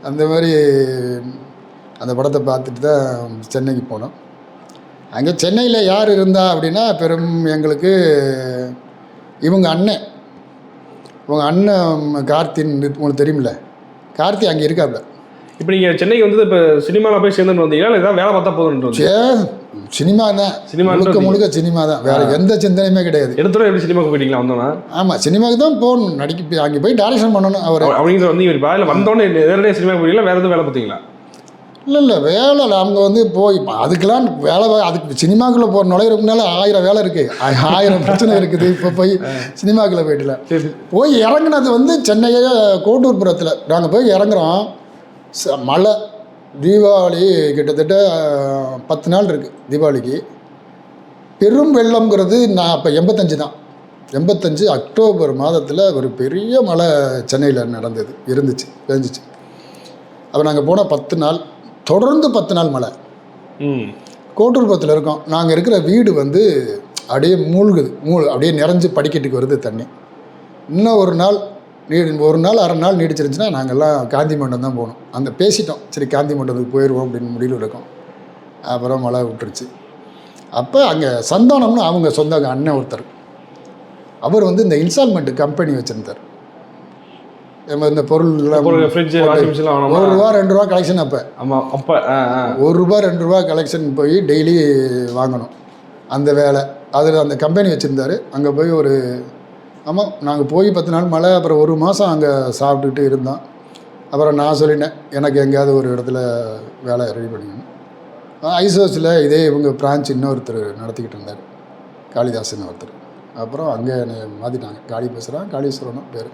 அந்த மாதிரி அந்த படத்தை பார்த்துட்டு தான் சென்னைக்கு போனோம். அங்கே சென்னையில் யார் இருந்தா அப்படின்னா பெரும் எங்களுக்கு இவங்க அண்ணன் கார்த்தின்னு உங்களுக்கு தெரியுமில்ல, கார்த்தி அங்கே இருக்காப்புல. இப்போ நீங்கள் சென்னைக்கு வந்து இப்போ சினிமாவில் போய் சேர்ந்துட்டு வந்தீங்களா இல்லை ஏதாவது வேலை பார்த்தா போதும்? சினிமா தான், முழுக்க சினிமா தான், வேறு எந்த சிந்தனையுமே கிடையாது. எடுத்துகிட்டு எப்படி சினிமாவுக்கு போயிட்டீங்களா வந்தோன்னா? ஆமாம், சினிமாவுக்கு தான் போகணும், நடிக்க அங்கே போய் டைரக்ஷன் பண்ணணும். அவர் அப்படிங்கிற வந்து இவர் வேலை வந்தோடனே நேரடியாக சினிமாவுக்கு போயிட்டீங்களா வேறு எதுவும் வேலை பார்த்தீங்களா? இல்லை வேலை அவங்க வந்து போய் அதுக்கெலாம் வேலை, அதுக்கு சினிமாக்குள்ளே போகிற நுழையிறதுக்கு முன்னால் 1000 வேலை இருக்குது, 1000 பிரச்சனை இருக்குது. இப்போ போய் சினிமாக்குள்ளே போயிட்டல. போய் இறங்குனது வந்து சென்னையே கோட்டூர்புரத்தில் நாங்கள் போய் இறங்குறோம். மழை, தீபாவளி கிட்டத்தட்ட 10 நாள் இருக்குது தீபாவளிக்கு. பெரும் வெள்ளம்ங்கிறது நான் அப்போ 85 தான், 85 அக்டோபர் மாதத்தில் ஒரு பெரிய மழை சென்னையில் இருந்துச்சு, பெஞ்சிச்சு. அப்போ நாங்கள் போனால் 10 நாள் தொடர்ந்து 10 நாள் மழை. கோட்டூர்புரத்தில் இருக்கோம். நாங்கள் இருக்கிற வீடு வந்து அப்படியே மூழ்குது, அப்படியே நிறைஞ்சு படிக்கட்டுக்கு வருது தண்ணி. இன்னும் ஒரு நாள் அரை நாள் நீடிச்சிருந்துச்சுன்னா நாங்கள்லாம் காந்தி மண்டபம் தான் போகணும். அந்த பேசிட்டோம், சரி காந்தி மண்டபத்துக்கு போயிடுவோம் அப்படின்னு முடிவில் இருக்கோம். அப்புறம் மழை விட்டுருச்சு. அப்போ அங்கே சந்தானம்னு அவங்க சொந்த அண்ணன் ஒருத்தர், அவர் வந்து இந்த இன்ஸ்டால்மெண்ட் கம்பெனி வச்சுருந்தார். இந்த பொருள்லாம் ₹1 ₹2 கலெக்ஷன். அப்போ ₹1 ₹2 கலெக்ஷன் போய் டெய்லி வாங்கணும். அந்த வேலை அதில் அந்த கம்பெனி வச்சுருந்தார். அங்கே போய் நாங்கள் போய் 10 நாள் மழை. அப்புறம் 1 மாதம் அங்கே சாப்பிட்டுக்கிட்டு இருந்தோம். அப்புறம் நான் சொல்லிட்டேன், எனக்கு எங்கேயாவது ஒரு இடத்துல வேலை ரெடி பண்ணிக்கணும். ஐசோஸில் இதே இவங்க பிரான்ச் இன்னொருத்தர் நடத்திக்கிட்டு இருந்தார், காளிதாசன் ஒருத்தர். அப்புறம் அங்கே என்னை மாற்றிட்டாங்க, காளி பேசுகிறான், காளீஸ்வரனும் பேர்.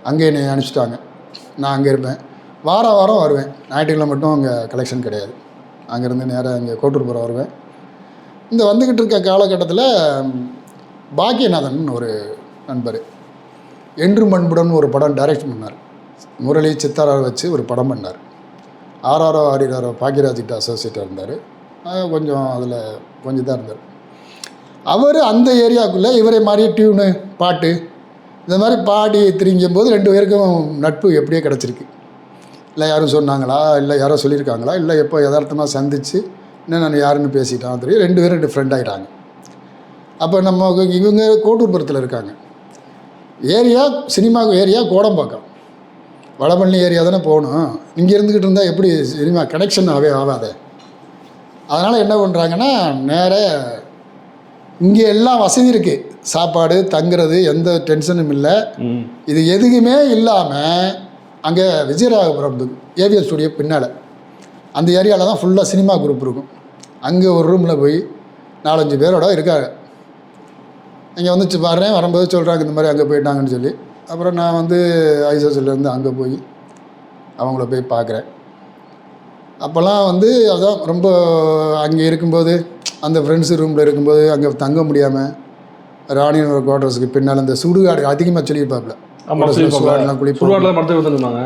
அங்கே என்னை அனுப்பிச்சிட்டாங்க. நான் அங்கே இருப்பேன், வாரம் வருவேன். ஞாயிற்றுக்கிழமை மட்டும் அங்கே கலெக்ஷன் கிடையாது. அங்கேருந்து நேராக அங்கே கோட்டூர்புரம் வருவேன். இந்த வந்துக்கிட்டு இருக்க காலகட்டத்தில் பாக்கியநாதன் ஒரு நண்பர் என்று மண்புடன் ஒரு படம் டைரக்ட் பண்ணார். முரளி சித்தாராவை வச்சு ஒரு படம் பண்ணார். ஆராரோ ஆரிராரோ பாக்கியராஜ்கிட்ட அசோசியேட்டாக இருந்தார். கொஞ்சம் அதில் கொஞ்சம் தான் இருந்தார். அவர் அந்த ஏரியாவுக்குள்ளே இவரை மாதிரி டியூனு பாட்டு இந்த மாதிரி பாடி திரிங்கும்போது 2 பேருக்கும் நட்பு எப்படியே கிடச்சிருக்கு. இல்லை யாரும் சொன்னாங்களா, இல்லை யாரோ சொல்லியிருக்காங்களா, இல்லை எப்போ யதார்த்தமாக சந்தித்து இன்னும் நான் யாருன்னு பேசிட்டான் தெரியும். 2 பேரும் 2 ஃப்ரெண்ட் ஆகிட்டாங்க. அப்போ இவங்க கோட்டூர்புரத்தில் இருக்காங்க. சினிமாவுக்கு ஏரியா கோடம்பாக்கம், வடபழனி ஏரியா தானே போகணும். இங்கே இருந்துக்கிட்டு இருந்தால் எப்படி சினிமா கனெக்ஷன் ஆகாது. அதனால் என்ன பண்ணுறாங்கன்னா, நேராக இங்கே எல்லாம் வசதி இருக்குது, சாப்பாடு தங்குறது எந்த டென்ஷனும் இல்லை. இது எதுவுமே இல்லாமல் அங்கே விஜயராகபுரம் ஏவிஎஸ் ஸ்டுடியோ பின்னால் அந்த ஏரியாவில் தான் ஃபுல்லாக சினிமா குரூப் இருக்கும். அங்கே ஒரு ரூமில் போய் 4-5 பேரோட இருக்காங்க. இங்கே வந்து வர்றேன், வரும்போது சொல்கிறாங்க இந்த மாதிரி அங்கே போயிட்டாங்கன்னு சொல்லி. அப்புறம் நான் வந்து ஐசோஸ்லேருந்து அங்கே போய் அவங்கள போய் பார்க்குறேன். அப்போல்லாம் வந்து அதான் ரொம்ப அங்கே இருக்கும்போது அந்த ஃப்ரெண்ட்ஸு ரூமில் இருக்கும்போது அங்கே தங்க முடியாமல் ராணியோட குவார்டர்ஸுக்கு பின்னால் அந்த சுடுகாடு அதிகமாக சொல்லியிருப்பாப்புல.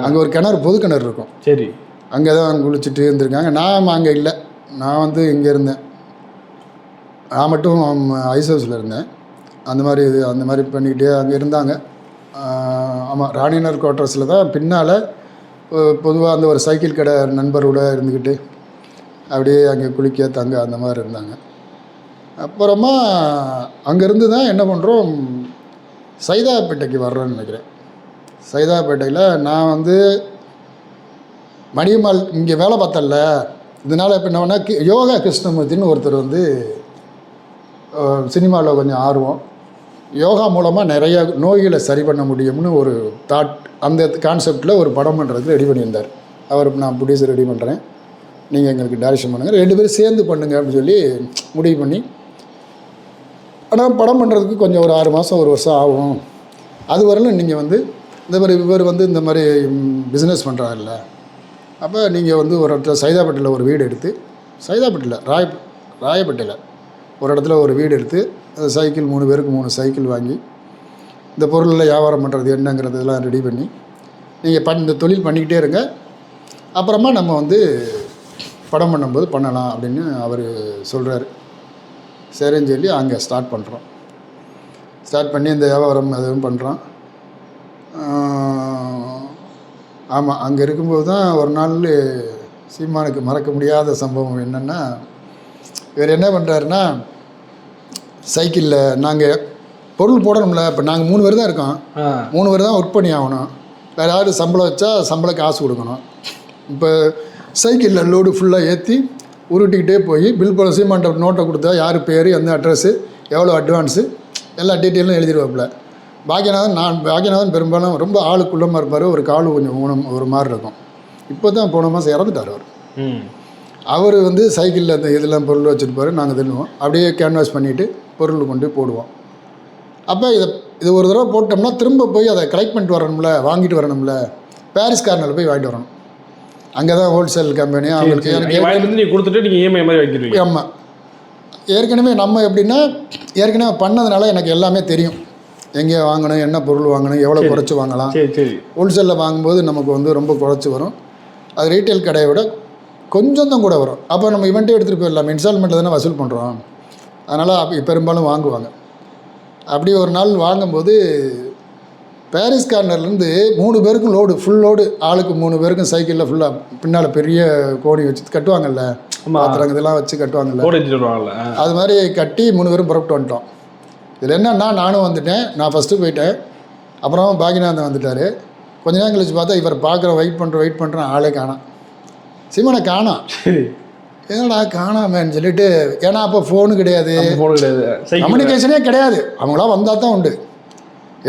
அங்கே ஒரு கிணறு, பொது கிணறு இருக்கும். சரி, அங்கே தான் குளிச்சுட்டு இருந்திருக்காங்க. நான் அங்கே இல்லை, நான் வந்து இங்கே இருந்தேன். நான் மட்டும் ஐசோஸில் இருந்தேன். அந்த மாதிரி பண்ணிக்கிட்டே அங்கே இருந்தாங்க. ஆமாம், ராணினர் குவார்ட்டர்ஸில் தான் பின்னால் பொதுவாக அந்த ஒரு சைக்கிள் கடை நண்பரோடு இருந்துக்கிட்டு அப்படியே அங்கே குளிக்க தங்க அந்த மாதிரி இருந்தாங்க. அப்புறமா அங்கேருந்து தான் என்ன பண்ணுறோம், சைதாப்பேட்டைக்கு வர்றோன்னு நினைக்கிறேன். சைதாப்பேட்டையில் நான் வந்து மணியம்மாள் இங்கே வேலை பார்த்தல, இதனால் இப்போ என்ன பண்ணால் யோகா கிருஷ்ணமூர்த்தின்னு ஒருத்தர் வந்து சினிமாவில் கொஞ்சம் ஆர்வம். யோகா மூலமாக நிறைய நோய்களை சரி பண்ண முடியும்னு ஒரு தாட், அந்த கான்செப்டில் ஒரு படம் பண்ணுறதுக்கு ரெடி பண்ணியிருந்தார். அவர் நான் ப்ரொடியூசர் ரெடி பண்ணுறேன், நீங்கள் எங்களுக்கு டைரக்ஷன் பண்ணுங்கள், 2 பேரும் சேர்ந்து பண்ணுங்க அப்படின்னு சொல்லி முடிவு பண்ணி. ஆனால் படம் பண்ணுறதுக்கு கொஞ்சம் ஒரு 6 மாதம் 1 வருஷம் ஆகும். அது வரலும் நீங்கள் வந்து இந்த மாதிரி இவர் வந்து இந்த மாதிரி பிஸ்னஸ் பண்ணுறாருல்ல, அப்போ நீங்கள் வந்து ஒரு இடத்துல சைதாப்பேட்டையில் ஒரு வீடு எடுத்து, சைதாப்பேட்டையில் ராயப்பேட்டையில் ஒரு இடத்துல ஒரு வீடு எடுத்து, சைக்கிள் 3 பேருக்கு 3 சைக்கிள் வாங்கி இந்த பொருளில் வியாபாரம் பண்ணுறது என்னங்கிறதெல்லாம் ரெடி பண்ணி நீங்கள் இந்த தொழில் பண்ணிக்கிட்டே இருங்க, அப்புறமா நம்ம வந்து படம் பண்ணும்போது பண்ணலாம் அப்படின்னு அவர் சொல்கிறாரு. சரின்னு சொல்லி அங்கே ஸ்டார்ட் பண்ணுறோம். ஸ்டார்ட் பண்ணி இந்த வியாபாரம் அதுவும் பண்ணுறோம். ஆமாம், அங்கே இருக்கும்போது தான் ஒரு நாள் சீமானுக்கு மறக்க முடியாத சம்பவம் என்னென்னா, இவர் என்ன பண்ணுறாருன்னா, சைக்கிளில் நாங்கள் பொருள் போடணும்ல, இப்போ நாங்கள் 3 பேர் தான் இருக்கோம், 3 பேர் தான் ஒர்க் பண்ணி ஆகணும், வேறு யாரும் சம்பளம் வச்சா சம்பளம் காசு கொடுக்கணும். இப்போ சைக்கிளில் லோடு ஃபுல்லாக ஏற்றி உருட்டிக்கிட்டே போய் பில் போட சீமான்ட்ட நோட்டை கொடுத்தா யார் பேர், எந்த அட்ரஸ்ஸு, எவ்வளோ அட்வான்ஸு, எல்லா டீட்டெயிலும் எழுதிடுவாப்புல. பாக்கியநாதன் பெரும்பாலும் ரொம்ப ஆளுக்குள்ளமாக இருப்பார், ஒரு காலு கொஞ்சம் ஊனம் ஒரு மாதிரி இருக்கும். இப்போ தான் போன மாதம் இறந்துட்டார் அவர். அவர் வந்து சைக்கிளில் அந்த இதெல்லாம் பொருள் வச்சுருப்பார், நாங்கள் தின்னுவோம், அப்படியே கேன்வாஸ் பண்ணிவிட்டு பொருள் கொண்டு போடுவோம். அப்போ இது ஒரு தடவை போட்டோம்னா திரும்ப போய் அதை கலெக்ட் பண்ணிட்டு வரணும்ல, வாங்கிட்டு வரணும்ல, பாரிஸ் கார்னரில் போய் வாங்கிட்டு வரணும். அங்கே தான் ஹோல்சேல் கம்பெனி அவங்களுக்கு நீங்கள் கொடுத்துட்டு நீங்கள் இஎம்ஐ மாதிரி வைக்கிறீங்க. ஆமாம், ஏற்கனவே நம்ம எப்படின்னா ஏற்கனவே பண்ணதுனால எனக்கு எல்லாமே தெரியும், எங்கே வாங்கணும், என்ன பொருள் வாங்கணும், எவ்வளோ குறைச்சி வாங்கலாம். சரி, ஹோல்சேலில் வாங்கும்போது நமக்கு வந்து ரொம்ப குறைச்சி வரும், அது ரீட்டைல் கடையை விட கொஞ்சம் தான் கூட வரும். அப்போ நம்ம இவன்ட்டே எடுத்துகிட்டு போயிடலாம், இன்ஸ்டால்மெண்ட்டில் தானே வசூல் பண்ணுறோம், அதனால் பெரும்பாலும் வாங்குவாங்க. அப்படி ஒரு நாள் வாங்கும்போது பாரிஸ் கார்னர்லேருந்து 3 பேருக்கும் லோடு, ஃபுல் லோடு, ஆளுக்கு 3 பேருக்கும் சைக்கிளில் ஃபுல்லாக பின்னால் பெரிய கோணி வச்சு கட்டுவாங்கல்ல, பாத்திரங்க இதெல்லாம் வச்சு கட்டுவாங்கல்ல, அது மாதிரி கட்டி 3 பேரும் புறப்பட்டு வந்துட்டோம். இதில் என்னன்னா, நானும் வந்துட்டேன், நான் ஃபஸ்ட்டு போயிட்டேன், அப்புறம் பாக்கியநாதன் வந்துட்டார். கொஞ்ச நேரம் கழிச்சு பார்த்தா இவர் பார்க்குறேன், வெயிட் பண்ணுறேன், ஆளே காணோம், சீமானை காணோம். என்னடா காணாமேன்னு சொல்லிட்டு, ஏன்னா அப்போ ஃபோனு கிடையாது, கம்யூனிகேஷனே கிடையாது, அவங்களாம் வந்தால் தான் உண்டு.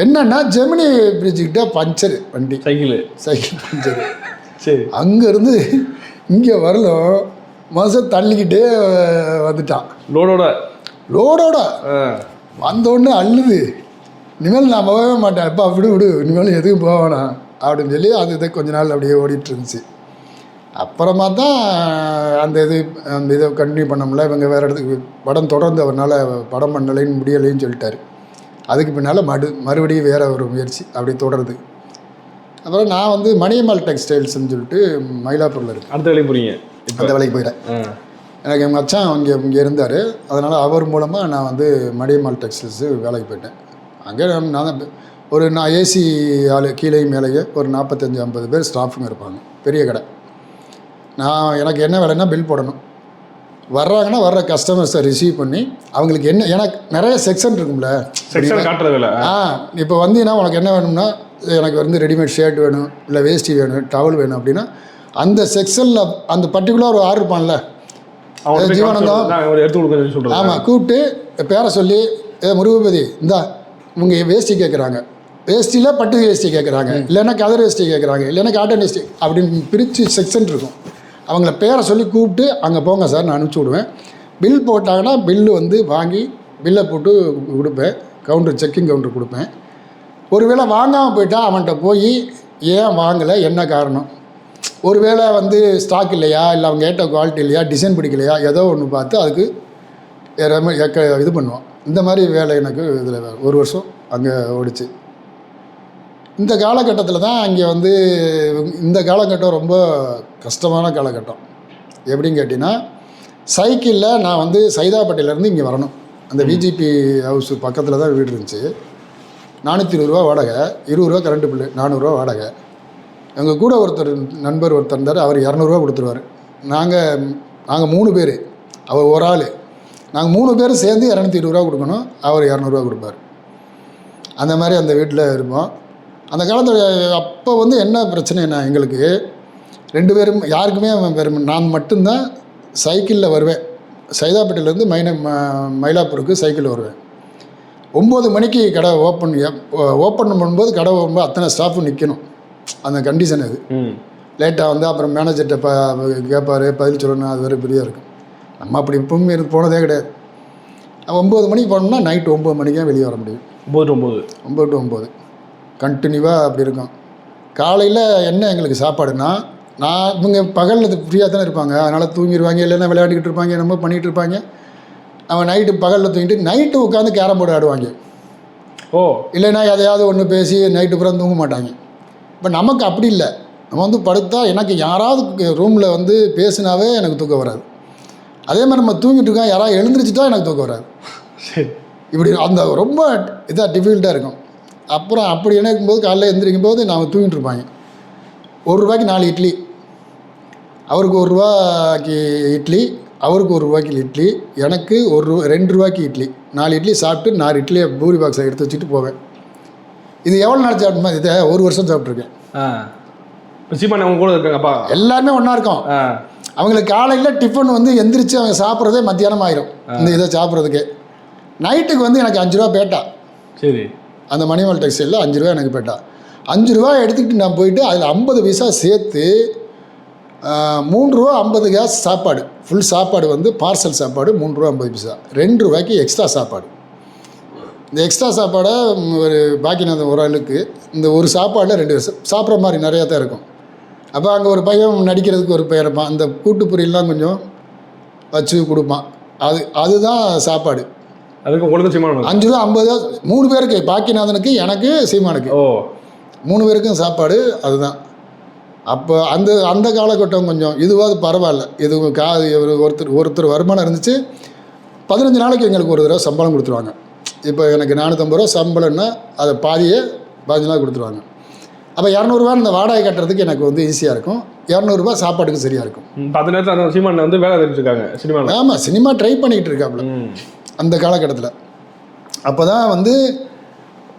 என்னன்னா ஜெமினி பிரிட்ஜுக்கிட்ட பஞ்சரு வண்டி, சைக்கிள் பஞ்சரு. சரி, அங்கேருந்து இங்கே வரலும் மனுஷன் தள்ளிக்கிட்டே வந்துட்டான், லோடோட வந்தோடனே அள்ளுது. இனிமேல் நான் போகவே மாட்டேன், எப்போ விடு இனிமேல் எதுவும் போவேணா அப்படின்னு சொல்லி அது இதை கொஞ்ச நாள் அப்படியே ஓடிட்டு இருந்துச்சு. அப்புறமா தான் அந்த இதை கண்டினியூ பண்ண முடியல, இவங்க வேறு இடத்துக்கு படம் தொடர்ந்து அவரால் படம் பண்ணலைன்னு முடியலைன்னு சொல்லிட்டாரு. அதுக்கு பின்னால் மறுபடியும் வேறு ஒரு முயற்சி அப்படி தொடருது. அப்புறம் நான் வந்து மணியம்மாள் டெக்ஸ்டைல்ஸ்ன்னு சொல்லிட்டு மயிலாப்பூரில் இருக்குது, அடுத்த வேலைக்கு போகிறீங்க. அந்த வேலைக்கு போயிட்டேன். எனக்கு எங்கள் மச்சான் இங்கே இருந்தார், அதனால் அவர் மூலமாக நான் வந்து மணியம்மாள் டெக்ஸ்டைல்ஸு வேலைக்கு போயிட்டேன். அங்கே நான் தான் நான் ஏசி ஆள், கீழே மேலேயே ஒரு 45-50 பேர் ஸ்டாஃபுங்க இருப்பாங்க, பெரிய கடை. எனக்கு என்ன வேலைன்னா பில் போடணும், வர்றாங்கன்னா வர்ற கஸ்டமர்ஸை ரிசீவ் பண்ணி அவங்களுக்கு என்ன, எனக்கு நிறைய செக்ஷன் இருக்கும்ல, இப்போ வந்தீங்கன்னா உனக்கு என்ன வேணும்னா, எனக்கு வந்து ரெடிமேட் ஷர்ட் வேணும், இல்லை வேஷ்டி வேணும், டவல் வேணும் அப்படின்னா அந்த செக்ஷனில் அந்த பர்டிகுலர் ஒரு ஆர்டர் இருப்பான்ல, ஜீவானந்தம் எடுத்து, ஆமாம், கூப்பிட்டு பேரை சொல்லி, முருகபதி இந்தா இவங்க வேஷ்டி கேட்குறாங்க, வேஷ்டியில் பட்டு வேஷ்டி கேட்குறாங்க, இல்லைன்னா கதர் வேஷ்டி கேட்குறாங்க, இல்லைன்னா காட்டன் வேஷ்டி அப்படின்னு பிரித்து செக்ஷன் இருக்கும். அவங்கள பேரை சொல்லி கூப்பிட்டு அங்கே போங்க சார் நான் அனுப்பிச்சி விடுவேன். பில் போட்டாங்கன்னா பில்லு வந்து வாங்கி பில்லை போட்டு கொடுப்பேன், செக்கிங் கவுண்டர் கொடுப்பேன். ஒருவேளை வாங்காமல் போயிட்டால் அவன்கிட்ட போய் ஏன் வாங்கலை, என்ன காரணம், ஒருவேளை வந்து ஸ்டாக் இல்லையா, இல்லை அவங்க ஏற்ற குவாலிட்டி இல்லையா, டிசைன் பிடிக்கலையா, ஏதோ ஒன்று பார்த்து அதுக்கு இது பண்ணுவோம். இந்த மாதிரி வேலை எனக்கு இதில் 1 வருஷம் அங்கே ஓடிச்சு. இந்த காலகட்டத்தில் தான் அங்கே வந்து இந்த காலகட்டம் ரொம்ப கஷ்டமான காலகட்டம். எப்படின்னு கேட்டிங்கன்னா, சைக்கிளில் நான் வந்து சைதாப்பேட்டையிலேருந்து இங்கே வரணும், அந்த விஜிபி ஹவுஸ் பக்கத்தில் தான் வீடு இருந்துச்சு. 420 ரூபா வாடகை, 20 ரூபா கரண்ட்டு பில்லு, 400 ரூபா வாடகை. எங்கள் கூட நண்பர் ஒருத்தர் இருந்தார், அவர் 200 ரூபா கொடுத்துருவார். நாங்கள் 3 பேர், அவர் ஒரு ஆள், நாங்கள் 3 பேரும் சேர்ந்து 220 ரூபா கொடுக்கணும், அவர் 200 ரூபா கொடுப்பார். அந்த மாதிரி அந்த வீட்டில் இருப்போம். அந்த காலத்தில் அப்போ வந்து என்ன பிரச்சனைனா, எங்களுக்கு 2 பேரும் யாருக்குமே நான் மட்டும்தான் சைக்கிளில் வருவேன். சைதாப்பேட்டையிலேருந்து மயிலாப்பூருக்கு சைக்கிள் வருவேன். 9 மணிக்கு கடை ஓப்பன் பண்ணும்போது கடை வரும்போது அத்தனை ஸ்டாஃபும் நிற்கணும். அந்த கண்டிஷன் அது. லேட்டாக வந்து அப்புறம் மேனேஜர்கிட்ட கேட்பார், பதில் சொல்லணும். அது வேறு பெரிய இருக்கும். நம்ம அப்படி இப்பவும் போனதே கிடையாது. 9 மணிக்கு போனோம்னா நைட்டு 9 மணிக்கே வெளியே வர முடியும். 9 to 9 கண்டினியூவாக அப்படி இருக்கும். காலையில் என்ன எங்களுக்கு சாப்பாடுன்னா, இவங்க பகலில் ஃப்ரீயாக தானே இருப்பாங்க, அதனால் தூங்கிடுவாங்க, இல்லைன்னா விளையாடிக்கிட்டு இருப்பாங்க, என்னமோ பண்ணிகிட்டு இருப்பாங்க. அவன் நைட்டு பகலில் தூங்கிட்டு நைட்டு உட்காந்து கேரம் போர்டு ஆடுவாங்க. இல்லைன்னா எதையாவது ஒன்று பேசி நைட்டு பூரா தூங்க மாட்டாங்க. இப்போ நமக்கு அப்படி இல்லை. நம்ம வந்து படுத்தா எனக்கு யாராவது ரூமில் வந்து பேசினாவே எனக்கு தூக்கம் வராது. அதே மாதிரி நம்ம தூங்கிட்டு இருக்கோம், யாராவது எழுந்திரிச்சிட்டா எனக்கு தூக்கம் வராது. இப்படி அந்த ரொம்ப இதாக டிஃபிகல்ட்டாக இருக்கும். அப்புறம் அப்படி இருக்கும்போது காலையில் எழுந்திரிக்கும் போது நான் தூங்கிட்டு இருப்பாங்க. 1 ரூபாய்க்கு 4 இட்லி, அவருக்கு 1 ரூபாய்க்கு இட்லி, அவருக்கு 1 ரூபாய்க்கு இட்லி, எனக்கு 2 ரூபாய்க்கு இட்லி. 4 இட்லி சாப்பிட்டு 4 இட்லியை பூரி பாக்ஸை எடுத்து வச்சுட்டு போவேன். இது எவ்வளோ நாள் சாப்பிட்டுமா? இதை 1 வருஷம் சாப்பிட்ருக்கேன். கூட இருக்காங்கப்பா, எல்லாருமே ஒன்றா இருக்கோம். அவங்களுக்கு காலையில் டிஃபன் வந்து எந்திரிச்சு அவங்க சாப்பிட்றதே மத்தியானம் ஆயிரும். இந்த இதை சாப்பிட்றதுக்கு நைட்டுக்கு வந்து எனக்கு 5 ரூபா பேட்டா. சரி, அந்த மணிமல் டெக்ஸ்டைலில் 5 ரூபா எனக்கு பேட்டா. 5 ரூபா எடுத்துக்கிட்டு நான் போயிட்டு அதில் 50 பைசா சேர்த்து 3 ரூபா 50 கேஸ் சாப்பாடு, ஃபுல் சாப்பாடு வந்து பார்சல் சாப்பாடு 3 ரூபா 50 பைசா, 2 ரூபாய்க்கு எக்ஸ்ட்ரா சாப்பாடு. இந்த எக்ஸ்ட்ரா சாப்பாடை ஒரு பாக்கிநாதன் ஒரு ஆளுக்கு இந்த ஒரு சாப்பாடில் 2 சாப்பிட்ற மாதிரி நிறையா தான் இருக்கும். அப்போ அங்கே ஒரு பையன் நடிக்கிறதுக்கு ஒரு பையன் இருப்பான். அந்த கூட்டு பொரியெல்லாம் கொஞ்சம் வச்சு கொடுப்பான். அதுதான் சாப்பாடு. அதுக்கு 5 ரூபா 50 3 பேருக்கு, பாக்கிநாதனுக்கு, எனக்கு, சீமானுக்கு 3 பேருக்கும் சாப்பாடு அதுதான். அப்போ அந்த காலகட்டம் கொஞ்சம் இதுவாது பரவாயில்ல. இது ஒருத்தர் வருமானம் இருந்துச்சு. 15 நாளைக்கு எங்களுக்கு ஒரு தடவை சம்பளம் கொடுத்துருவாங்க. இப்போ எனக்கு 450 ரூபா சம்பளம்னா அதை 15 நாள் கொடுத்துருவாங்க. அப்போ 200 ரூபா இந்த வாடகை கட்டுறதுக்கு எனக்கு வந்து ஈஸியாக இருக்கும். 200 ரூபா சாப்பாட்டுக்கு சரியாக இருக்கும். அந்த நேரத்தில் சீமான் வந்து வேலை தெரிஞ்சுட்டு இருக்காங்க சினிமாவில். ஆமாம், சினிமா ட்ரை பண்ணிக்கிட்டு இருக்காப்புல அந்த காலகட்டத்தில். அப்போ தான் வந்து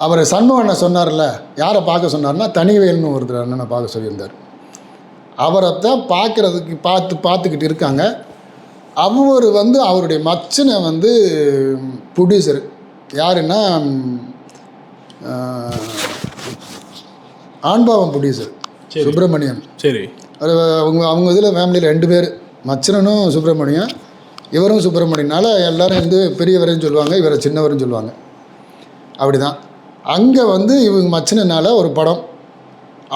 அவர் சண்முகண்ணன் சொன்னார்ல, யாரை பார்க்க சொன்னார்னா தனிவேல்னு ஒருத்தர் அண்ணனை பார்க்க சொல்லியிருந்தார். அவரை தான் பார்க்குறதுக்கு பார்த்துக்கிட்டு இருக்காங்க. அவர் வந்து அவருடைய மச்சனை வந்து ப்ரொடியூசர் யாருன்னா ஆண்பாவம் ப்ரொடியூசர் சுப்பிரமணியன். சரி, அவங்க இதில் ஃபேமிலியில் 2 பேர், மச்சனனும் சுப்பிரமணியம், இவரும் சுப்பிரமணியனால எல்லாரும் வந்து பெரியவரையும் சொல்லுவாங்க, இவரை சின்னவரும் சொல்லுவாங்க. அப்படி தான் அங்கே வந்து இவங்க மச்சனால ஒரு படம்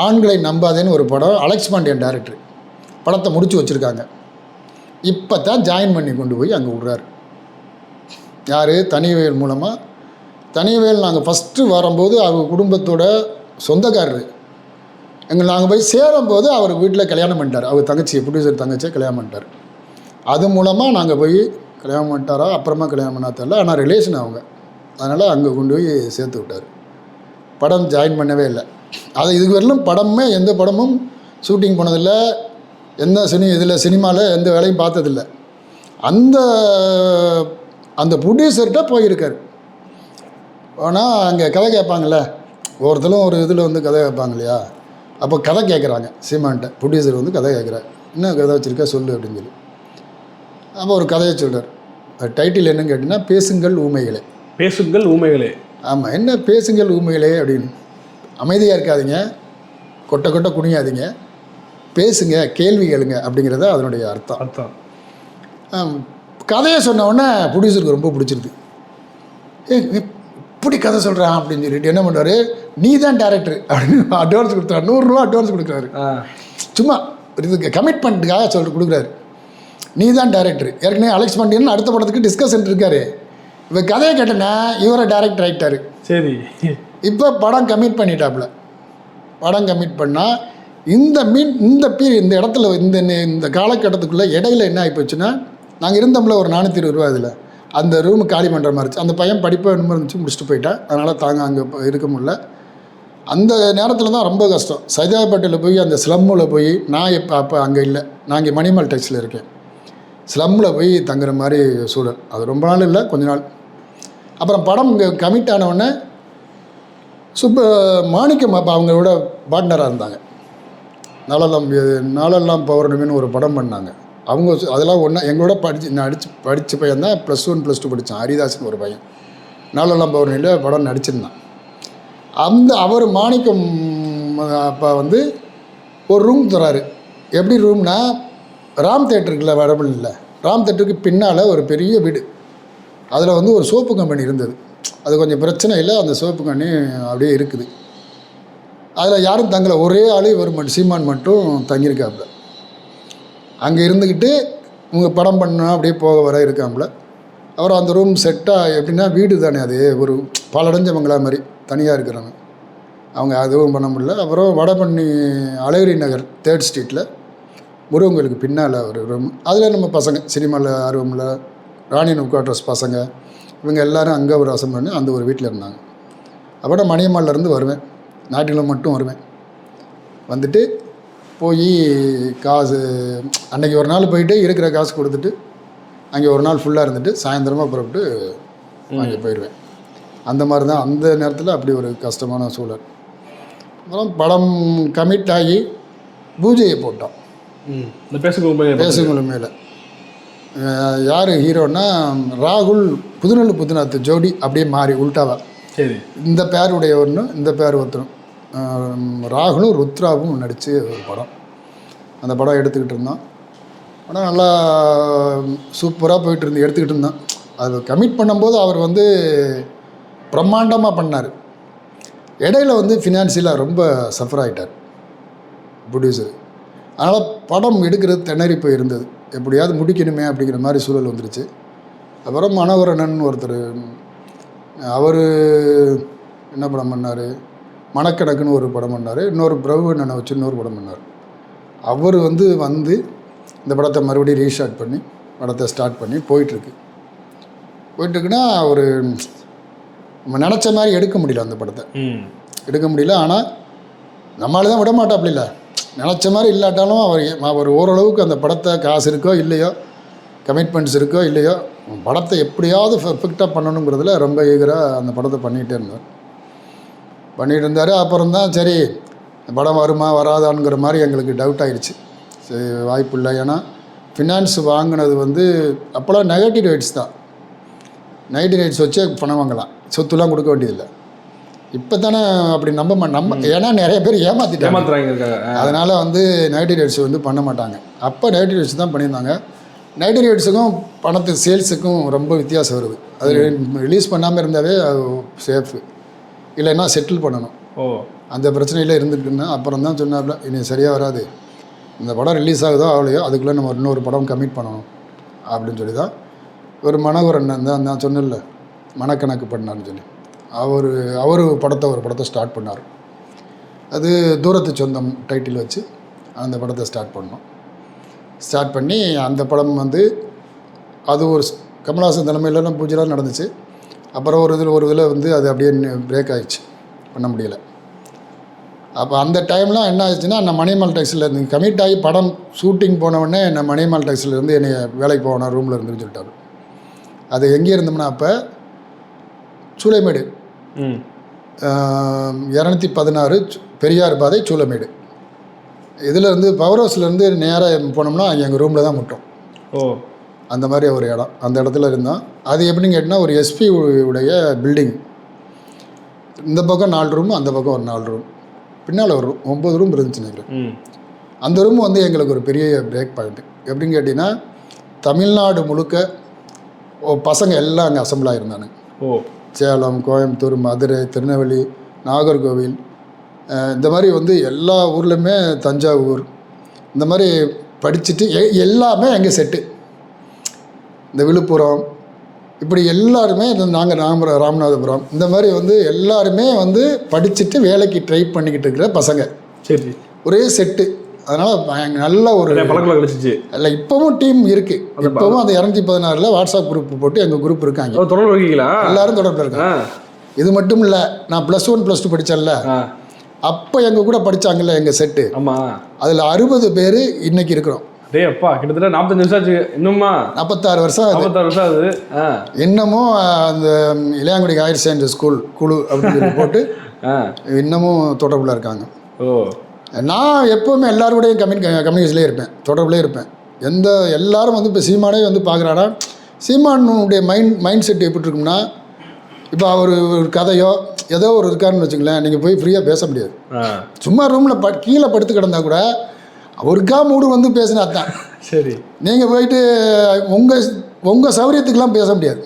ஆண்களை நம்பாதேன்னு ஒரு படம், அலெக்ஸ் பாண்டியன் டைரக்டர் படத்தை முடித்து வச்சுருக்காங்க. இப்போ தான் ஜாயின் பண்ணி கொண்டு போய் அங்கே விட்றாரு. யார்? தனிவேல் மூலமாக. தனிவேல் நாங்கள் ஃபஸ்ட்டு வரும்போது அவங்க குடும்பத்தோட சொந்தக்காரர். நாங்கள் போய் சேரும்போது அவர் வீட்டில் கல்யாணம் பண்ணிட்டார். அவர் தங்கச்சியை, ப்ரொடியூசர் தங்கச்சியை கல்யாணம் பண்ணிட்டார். அது மூலமாக நாங்கள் போய் கல்யாணம் பண்ணிட்டாரா அப்புறமா கல்யாணம் பண்ணா தெரியல, ஆனால் ரிலேஷன் அவங்க. அதனால் அங்கே கொண்டு போய் சேர்த்து விட்டார். படம் ஜாயின் பண்ணவே இல்லை. அது இதுக்கு வரலும் படமே எந்த படமும் ஷூட்டிங் போனதில்லை, இதில் சினிமாவில் எந்த வேலையும் பார்த்ததில்லை. அந்த ப்ரொடியூசர்கிட்ட போயிருக்கார். ஆனால் அங்கே கதை கேட்பாங்கள்ல, ஒருத்தரும் ஒரு இதில் வந்து கதை கேட்பாங்க இல்லையா, அப்போ கதை கேட்குறாங்க சீமான்ட்ட. ப்ரொடியூசர் வந்து கதை கேட்குறாரு, என்ன கதை வச்சுருக்கா சொல்லு அப்படின்னு சொல்லி. அப்போ ஒரு கதையை சொல்கிறார். டைட்டில் என்னன்னு கேட்டிங்கன்னா பேசுங்கள் ஊமைகளே. பேசுங்கள் ஊமைகளே. ஆமாம், என்ன பேசுங்கள் ஊமைகளே அப்படின்னு. அமைதியாக இருக்காதீங்க, கொட்டை கொட்டை குனியாதீங்க, பேசுங்க, கேள்வி கேளுங்க அப்படிங்கிறத அதனுடைய அர்த்தம். கதையை சொன்ன உடனே ப்ரொடியூசருக்கு ரொம்ப பிடிச்சிருது. இப்படி கதை சொல்கிறான் அப்படின்னு சொல்லிட்டு என்ன பண்ணுவார், நீ தான் டேரக்டர் அப்படின்னு அட்வான்ஸ் கொடுத்தாரு. 100 ரூபா அட்வான்ஸ் கொடுக்குறாரு. சும்மா இதுக்கு கமிட்மெண்ட்டுக்காக கொடுக்குறாரு. நீ தான் டேரக்டர். ஏற்கனவே அலெக்ஸ் பாண்டியன் அடுத்த படத்துக்கு டிஸ்கஷன் இருக்காரு. இப்போ கதையை கேட்டேன்னா இவரை டேரக்டர் ஆகிட்டார். சரி, இப்போ படம் கமிட் பண்ணிட்டாப்புல. படம் கமிட் பண்ணால் இந்த இடத்துல இந்த காலகட்டத்துக்குள்ளே இடையில என்ன ஆகிப்போச்சுன்னா, நாங்கள் இருந்தோம்ல ஒரு 420 ரூபா இதில், அந்த ரூமு காலி பண்ணுற மாதிரி இருந்துச்சு. அந்த பையன் படிப்பை என்ன இருந்துச்சு முடிச்சுட்டு போயிட்டான். அதனால் தாங்க அங்கே இருக்க முடியல. அந்த நேரத்தில் தான் ரொம்ப கஷ்டம். சைதாப்பேட்டையில் போய் அந்த ஸ்லம்மில் போய் நான் அப்போ அங்கே இல்லை, நான் இங்கே மணிமல் டெக்ஸில் இருக்கேன். ஸ்லம்மில் போய் தங்குற மாதிரி சூழல். அது ரொம்ப நாள் இல்லை, கொஞ்ச நாள். அப்புறம் படம் இங்கே கமிட் ஆனவுடனே மாணிக்கம் அப்போ அவங்களோட பார்ட்னராக இருந்தாங்க. நாளெல்லாம் பௌர்ணமின்னு ஒரு படம் பண்ணாங்க. அவங்க அதெல்லாம் ஒன்றா எங்களோட படித்த பையன் தான் +1 +2 படித்தான். ஹரிதாஸ்னு ஒரு பையன். நாளெல்லாம் பௌர்ணமியில் படம் நடிச்சிருந்தான். அவர் மாணிக்கம் அப்பா வந்து ஒரு ரூம் தராரு. எப்படி ரூம்னா, ராம் தேட்டருக்குள்ள வரபில்ல, ராம் தேட்டருக்கு பின்னால் ஒரு பெரிய வீடு. அதில் வந்து ஒரு சோப்பு கம்பெனி இருந்தது. அது கொஞ்சம் பிரச்சனை இல்லை, அந்த சோப்பு கம்பெனி அப்படியே இருக்குது. அதில் யாரும் தங்கலை, ஒரே ஆள் இவர் மட்டும், சீமான் மட்டும் தங்கியிருக்காப்புல. அங்கே இருந்துக்கிட்டு உங்கள் படம் பண்ணால் அப்படியே போக வர இருக்காப்புல. அப்புறம் அந்த ரூம் செட்டாக எப்படின்னா, வீடு தானே அது, ஒரு பாலடைஞ்ச பங்களா மாதிரி தனியாக இருக்கிறாங்க. அவங்க அதுவும் பண்ண முடியல. அப்புறம் வடபண்ணி அழகிரி நகர் 3rd ஸ்ட்ரீட்டில் முருகன் கோயிலுக்கு பின்னால் ஒரு ரூம். அதில் நம்ம பசங்க சினிமாவில் ஆர்வமில் ராணி குவார்ட்டர்ஸ் பசங்க இவங்க எல்லோரும் அங்கே ஒரு அசம் பண்ணி அந்த ஒரு வீட்டில் இருந்தாங்க. அப்புறம் மணியம்மாலேருந்து வருவேன், ஞாயிற்றுக்கிழமை மட்டும் வருவேன். வந்துட்டு போய் காசு அன்றைக்கி ஒரு நாள் போயிட்டு இருக்கிற காசு கொடுத்துட்டு அங்கே ஒரு நாள் ஃபுல்லாக இருந்துட்டு சாயந்தரமாக புறப்பட்டு அங்கே போயிடுவேன். அந்த மாதிரி தான் அந்த நேரத்தில் அப்படி ஒரு கஷ்டமான சூழல். அப்புறம் படம் கமிட் ஆகி பூஜையை போட்டோம். இந்த பேசுங்களும் மேலே யார் ஹீரோன்னா, ராகுல் புதுநாத்து ஜோடி அப்படியே மாறி உல்டாவா. சரி. இந்த பேருடைய ஒன்று, இந்த பேர் ஒருத்தரும், ராகுலும் ருத்ராவும் நடித்து ஒரு படம். அந்த படம் எடுத்துக்கிட்டு இருந்தோம். ஆனால் நல்லா சூப்பராக போயிட்டு எடுத்துக்கிட்டு இருந்தோம். அது கமிட் பண்ணும்போது அவர் வந்து பிரம்மாண்டமாக பண்ணார். இடையில வந்து ஃபினான்ஷியலாக ரொம்ப சஃபர் ஆகிட்டார் ப்ரொடியூசர். அதனால் படம் எடுக்கிறது திணறி போய் இருந்தது. எப்படியாவது முடிக்கணுமே அப்படிங்கிற மாதிரி சூழல் வந்துருச்சு. அப்புறம் மனோகரனன் ஒருத்தர், அவர் என்ன படம் பண்ணார், மனக்கணக்குன்னு ஒரு படம் பண்ணார். இன்னொரு பிரபுவண்ணனை வச்சு இன்னொரு படம் பண்ணார். அவர் வந்து இந்த படத்தை மறுபடியும் ரீஸ்டார்ட் பண்ணி படத்தை ஸ்டார்ட் பண்ணி போயிட்டுருக்குன்னா ஒரு நம்ம நினச்ச மாதிரி எடுக்க முடியல. அந்த படத்தை எடுக்க முடியல. ஆனால் நம்மளால தான் விட மாட்டோம். இல்லை, நினச்ச மாதிரி இல்லாட்டாலும் அவர் ஓரளவுக்கு அந்த படத்தை காசு இருக்கோ இல்லையோ, கமிட்மெண்ட்ஸ் இருக்கோ இல்லையோ, படத்தை எப்படியாவது பெர்ஃபெக்டாக பண்ணணுங்கிறதுல ரொம்ப ஈகராக அந்த படத்தை பண்ணிகிட்டே இருந்தார். அப்புறம் தான் சரி படம் வருமா வராதான்ங்கிற மாதிரி எங்களுக்கு டவுட் ஆகிடுச்சு. சரி வாய்ப்பு இல்லை. ஏன்னா ஃபினான்ஸ் வாங்கினது வந்து அப்போலாம் நெகட்டிவ் ரைட்ஸ் தான். நெகட்டிவ் ரைட்ஸ் வச்சே பணம் வாங்கலாம், சொத்துலாம் கொடுக்க வேண்டியதில்லை. இப்போ தானே அப்படி நம்ம ஏன்னா நிறைய பேர் ஏமாற்றிட்டாங்க. அதனால் வந்து நெகட்டிவ் ரைட்ஸ் வந்து பண்ண மாட்டாங்க. அப்போ நெகட்டிவ் ரைட்ஸ் தான் பண்ணியிருந்தாங்க. நெகட்டிவ் ரைட்ஸுக்கும் பணத்து சேல்ஸுக்கும் ரொம்ப வித்தியாசம் வருது. அது ரிலீஸ் பண்ணாமல் இருந்தாவே அது சேஃபு, இல்லைன்னா செட்டில் பண்ணணும். அந்த பிரச்சனையில் இருந்துட்டுன்னா அப்புறம் தான் சொன்னாப்புல, இனி சரியாக வராது, இந்த படம் ரிலீஸ் ஆகுதோ ஆகலையோ அதுக்குள்ளே நம்ம இன்னொரு படம் கமிட் பண்ணணும் அப்படின்னு சொல்லி தான் ஒரு மனோகரன் தான் நான் சொன்னேன்ல மனக்கணக்கு பண்ணார்னு சொல்லி அவர் ஒரு படத்தை ஸ்டார்ட் பண்ணார். அது தூரத்து சொந்தம் டைட்டில் வச்சு அந்த படத்தை ஸ்டார்ட் பண்ணி அந்த படம் வந்து அது ஒரு கமல்ஹாசன் தலைமையிலலாம் பூஜைலாம் நடந்துச்சு. அப்புறம் ஒரு இதில் வந்து அது அப்படியே பிரேக் ஆகிடுச்சு, பண்ண முடியலை. அப்போ அந்த டைம்லாம் என்ன ஆச்சுன்னா, நான் மணிமால் டேக்ஸில் இருந்து கமிட் ஆகி படம் ஷூட்டிங் போனவுடனே நான் மணிமால் டேக்ஸில் இருந்து என்னை வேலைக்கு போவேன், ரூமில் இருந்துன்னு சொல்லிட்டாரு. அது எங்கே இருந்தோம்னா அப்போ சூளைமேடு 216 பெரியார் பாதை சூளைமேடு. இதிலேருந்து பவர் ஹவுஸ்லேருந்து நேராக போனோம்னா அங்கே எங்கள் ரூமில் தான் முட்டோம். அந்த மாதிரி ஒரு இடம், அந்த இடத்துல இருந்தோம். அது எப்படின்னு கேட்டிங்கன்னா, ஒரு எஸ்பி உடைய பில்டிங். இந்த பக்கம் 4 ரூம், அந்த பக்கம் ஒரு 4 ரூம், பின்னால் ஒரு ரூம், 9 ரூம் இருந்துச்சு நினைக்கிறேன். அந்த ரூம் வந்து எங்களுக்கு ஒரு பெரிய பிரேக் பாயிண்ட்டு. எப்படின்னு கேட்டிங்கன்னா, தமிழ்நாடு முழுக்க பசங்க எல்லாம் அங்கே அசம்பிள் ஆகிருந்தானுங்க. சேலம், கோயம்புத்தூர், மதுரை, திருநெல்வேலி, நாகர்கோவில், இந்த மாதிரி வந்து எல்லா ஊர்லேயுமே, தஞ்சாவூர், இந்த மாதிரி படிச்சுட்டு எல்லாமே எங்கள் செட்டு. இந்த விழுப்புரம், இப்படி எல்லாருமே நாங்கள் ராமநாதபுரம், இந்த மாதிரி வந்து எல்லாருமே வந்து படிச்சுட்டு வேலைக்கு ட்ரை பண்ணிக்கிட்டு இருக்கிற பசங்க. சரி, ஒரே செட்டு. அதனால் நல்ல ஒரு பழக்கம் கிடைச்சிச்சு. இல்லை, இப்போவும் டீம் இருக்குது. இப்போவும் அந்த 216 வாட்ஸ்அப் குரூப் போட்டு எங்கள் குரூப் இருக்காங்க. தொடர்பு இருக்கீங்களா? எல்லாரும் தொடர்பில் இருக்காங்க. இது மட்டும் இல்லை, நான் +1 +2 படித்தேன்ல, அப்போ எங்கள் கூட படித்தாங்கல்ல எங்கள் செட்டு. ஆமாம், அதில் 60 பேர் இன்னைக்கு இருக்கிறோம். அப்பா, கிட்டத்தட்ட 45 வருஷம் ஆச்சு. இன்னுமா 46 வருஷம் ஆகுது. இன்னமும் அந்த இளையாங்குடி ஹையர் செகண்டரி ஸ்கூல் குழு அப்படின்னு சொல்லி போட்டு இன்னமும் தொடர்பில் இருக்காங்க. நான் எப்போவுமே எல்லாரோடையும் கம்யூனிகேஷன்லேயே இருப்பேன், தொடர்புலேயே இருப்பேன். எல்லாரும் வந்து இப்போ சீமானே வந்து பார்க்குறானா, சீமானுடைய மைண்ட் செட் எப்படி இருக்கும்னா, இப்போ அவர் ஒரு கதையோ ஏதோ ஒரு இருக்காருன்னு வச்சுங்களேன், நீங்கள் போய் ஃப்ரீயாக பேச முடியாது. சும்மா ரூமில் கீழே படுத்து கிடந்தா கூட அவருக்கா மூடு வந்து பேசினா தான் சரி. நீங்கள் போயிட்டு உங்கள் சௌரியத்துக்கெலாம் பேச முடியாது,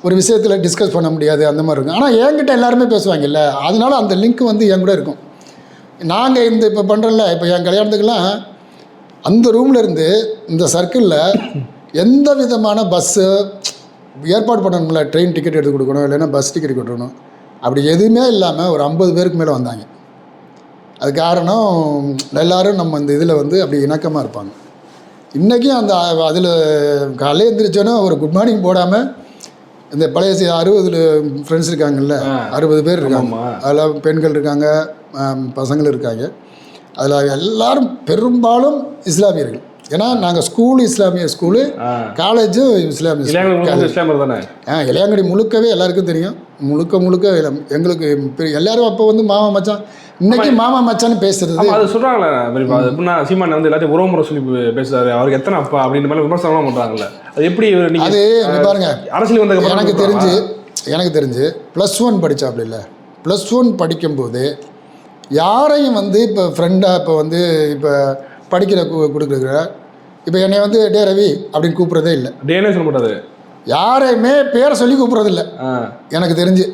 ஒரு விஷயத்தில் டிஸ்கஸ் பண்ண முடியாது, அந்த மாதிரி இருக்கும். ஆனால் என்கிட்ட எல்லாருமே பேசுவாங்கல்ல, அதனால அந்த லிங்க் வந்து என் கூட இருக்கும். நாங்கள் இப்போ பண்ணுறோம்ல, இப்போ என் கல்யாணத்துக்கெல்லாம் அந்த ரூமில் இருந்து இந்த சர்க்கிளில் எந்த விதமான பஸ்ஸு ஏற்பாடு பண்ணணும்ல, ட்ரெயின் டிக்கெட் எடுத்து கொடுக்கணும், இல்லைன்னா பஸ் டிக்கெட் கொடுக்கணும், அப்படி எதுவுமே இல்லாமல் ஒரு 50 பேருக்கு மேலே வந்தாங்க. அது காரணம் எல்லோரும் நம்ம இந்த இதில் வந்து அப்படி இணக்கமாக இருப்பாங்க. இன்றைக்கும் அந்த அதில் காலையில் எழுந்திரிச்சோன்னே ஒரு குட் மார்னிங் போடாமல், இந்த பழைய 60 ஃப்ரெண்ட்ஸ் இருக்காங்கல்ல, 60 பேர் இருக்காங்க. அதில் பெண்கள் இருக்காங்க, பசங்கள் இருக்காங்க. அதில் எல்லாரும் பெரும்பாலும் இஸ்லாமியர்கள். ஏன்னா நாங்கள் ஸ்கூலு இஸ்லாமிய ஸ்கூலு, காலேஜும் இஸ்லாமியர் தானே. இளையாங்குடி முழுக்கவே எல்லாருக்கும் தெரியும். முழுக்க எங்களுக்கு எல்லாரும் அப்போ வந்து மாமா மச்சான், இன்னைக்கு மாமா மச்சான்னு பேசுறது அது சொல்கிறாங்களே. எப்படின்னா சீமான் வந்து எல்லாத்தையும் உறவு முறை சொல்லி பேசுறாரு, அவருக்கு எத்தனை அப்பா அப்படின்ற மாதிரி விமர்சனம் பண்ணுறாங்கல்ல. அது எப்படி அது பாருங்க, அரசியல் வந்த எனக்கு தெரிஞ்சு +1 படித்தாப்புல இல்லை, +1 படிக்கும்போது யாரையும் வந்து இப்போ ஃப்ரெண்டாக இப்போ வந்து இப்போ படிக்கிற கொடுக்குற இப்போ என்னை வந்து டே ரவி அப்படின்னு கூப்பிட்றதே இல்லை. டேனே சொல்ல மாட்டாது, யாரையுமே பேரை சொல்லி கூப்பிட்றதில்ல எனக்கு தெரிஞ்சு.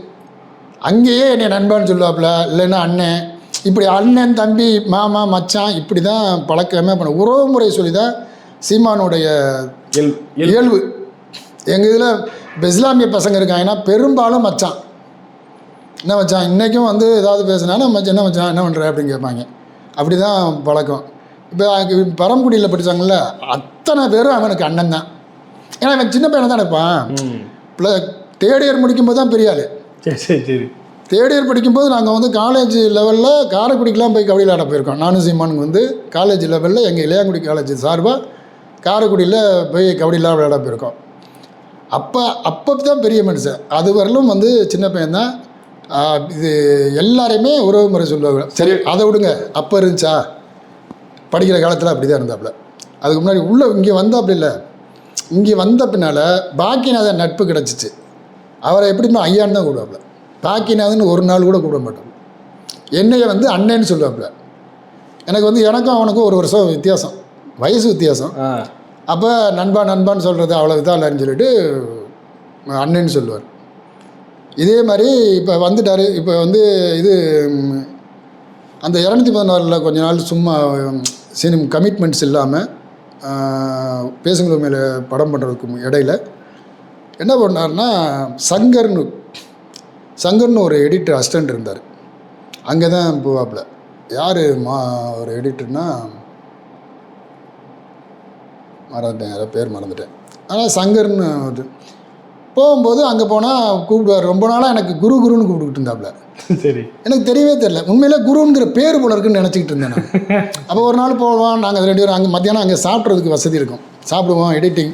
அங்கேயே என்னை நண்பன்னு சொல்லுவாப்புல, இல்லைன்னா அண்ணன், இப்படி அண்ணன் தம்பி மாமா மச்சான் இப்படி தான் பழக்கமே பண்ண. உறவு முறை சொல்லி தான் சீமானுடைய இயல்பு. எங்கள் இதில் இப்போ இஸ்லாமிய பசங்க இருக்காங்கன்னா பெரும்பாலும் மச்சான், என்ன மச்சான், இன்றைக்கும் வந்து ஏதாவது பேசுனானா மச்சான் என்ன மச்சான் என்ன பண்ணுற அப்படின்னு கேட்பாங்க. அப்படி தான் பழக்கம். இப்போ பரம்குடியில் படித்தாங்கள்ல, அத்தனை பேரும் அவனுக்கு அண்ணன் தான். ஏன்னா அவன் சின்ன பையனை தான் இருப்பான். தேர்ட் இயர் முடிக்கும்போது தான் பெரிய ஆள். சரி. தேர்ட் இயர் படிக்கும்போது நாங்கள் வந்து காலேஜ் லெவலில் காரைக்குடிக்கெலாம் போய் கபடி விளையாட போயிருக்கோம். நானும் சீமானுக்கு வந்து காலேஜ் லெவலில் எங்கள் இளையாங்குடி காலேஜ் சார்பாக காரைக்குடியில் போய் கபடிலாம் விளையாட போயிருக்கோம். அப்போ தான் பெரிய மனுஷன். அது வரலும் வந்து சின்ன பையன் தான். இது எல்லாரையுமே உறவு முறை சொல்லுவாங்க. சரி அதை விடுங்க, அப்போ இருந்துச்சா, படிக்கிற காலத்தில் அப்படி தான் இருந்தாப்புல. அதுக்கு முன்னாடி இங்கே வந்தாப்புல இல்லை, இங்கே வந்த பின்னால் பாக்கியநாதன் நட்பு கிடச்சிச்சு. அவரை எப்படின்னா ஐயான்னு தான் கூடுவாப்புல. பாக்கியநாதன் ஒரு நாள் கூட கூப்பிட மாட்டோம். என்னைய வந்து அண்ணன்னு சொல்லுவாப்புல. எனக்கு வந்து எனக்கும் அவனுக்கும் 1 வருஷம் வித்தியாசம், வயசு வித்தியாசம். அப்போ நண்பான்னு சொல்கிறது அவ்வளோ இதாக இல்லைன்னு சொல்லிட்டு அண்ணன்னு சொல்லுவார். இதே மாதிரி இப்போ வந்துட்டார். இப்போ வந்து இது அந்த 216 கொஞ்ச நாள் சும்மா கமிட்மெண்ட்ஸ் இல்லாமல் பேசுங்கள மேலே படம் பண்ணுறதுக்கு இடையில என்ன பண்ணார்னா, சங்கர்னு ஒரு எடிட்டர் அசிஸ்டண்ட் இருந்தார். அங்கே தான் போவாப்பில். யார் ஒரு எடிட்டர்னா மறந்துட்டேன், யாரோ பேர் மறந்துட்டேன். ஆனால் சங்கர்னு போகும்போது அங்கே போனால் கூப்பிடுவார். ரொம்ப நாளாக எனக்கு குருன்னு கூப்பிட்டுக்கிட்டு இருந்தாப்புல. சரி, எனக்கு தெரியவே தெரியல, உண்மையிலே குருங்கிற பேர் போல இருக்குன்னு நினச்சிக்கிட்டு இருந்தேன் நான். அப்போ ஒரு நாள் போவோம் நாங்கள் 2 பேரும். அங்கே மத்தியானம் அங்கே சாப்பிட்றதுக்கு வசதி இருக்கும், சாப்பிடுவோம். எடிட்டிங்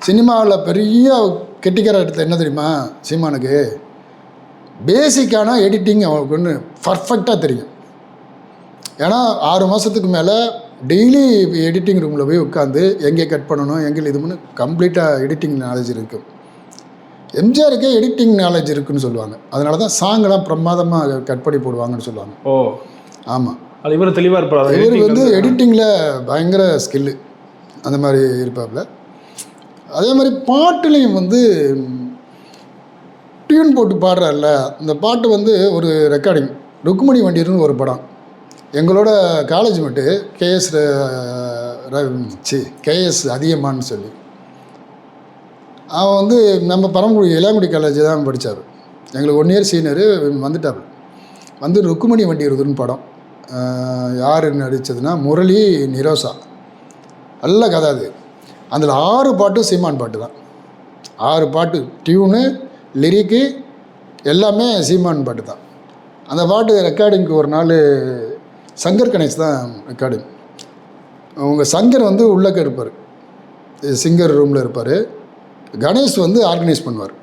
சினிமாவில் பெரிய கெட்டிக்கார இடத்துல என்ன தெரியுமா, சீமானுக்கு பேசிக்கான எடிட்டிங் அவனுக்கு ஒன்று பர்ஃபெக்டாக தெரியும். ஏன்னா 6 மாதத்துக்கு மேலே டெய்லி எடிட்டிங் ரூமில் போய் உட்காந்து எங்கே கட் பண்ணணும், எங்கே இது பண்ணு கம்ப்ளீட்டாக எடிட்டிங் நாலேஜ் இருக்குது. எம்ஜிஆருக்கே எடிட்டிங் நாலேஜ் இருக்குதுன்னு சொல்லுவாங்க. அதனால தான் சாங்கெல்லாம் பிரமாதமாக கட் பண்ணி போடுவாங்கன்னு சொல்லுவாங்க. ஓ ஆமாம், அது இவர் தெளிவாக இருப்பார். இவருக்கு வந்து எடிட்டிங்கில் பயங்கர ஸ்கில்லு அந்த மாதிரி இருப்பாப்புல. அதே மாதிரி பாட்டுலேயும் வந்து டியூன் போட்டு பாடுறாருல, இந்த பாட்டு வந்து ஒரு ரெக்கார்டிங். ருக்மணி வண்டியர்னு ஒரு படம், எங்களோட காலேஜ் மட்டும் கேஎஸ் அதிகமானு சொல்லி, அவன் வந்து நம்ம இளையாங்குடி காலேஜ் தான் படித்தார். எங்களுக்கு 1 இயர் சீனியரு வந்துட்டார். வந்து ருக்குமணி வண்டியர்னு படம், யார் நடித்ததுன்னா முரளி நிரோசா. நல்ல கதை அது. அதில் 6 பாட்டும் சீமான் பாட்டு தான். 6 பாட்டு, டியூனு, லிரிக்கு எல்லாமே சீமான் பாட்டு தான். அந்த பாட்டு ரெக்கார்டிங்க்கு ஒரு நாள் சங்கர் கணேஷ் தான் ரெக்கார்டிங். உங்கள் சங்கர் வந்து உள்ளக்க இருப்பார், சிங்கர் ரூமில் இருப்பார். கணேஷ் வந்து ஆர்கனைஸ் பண்ணுவார்.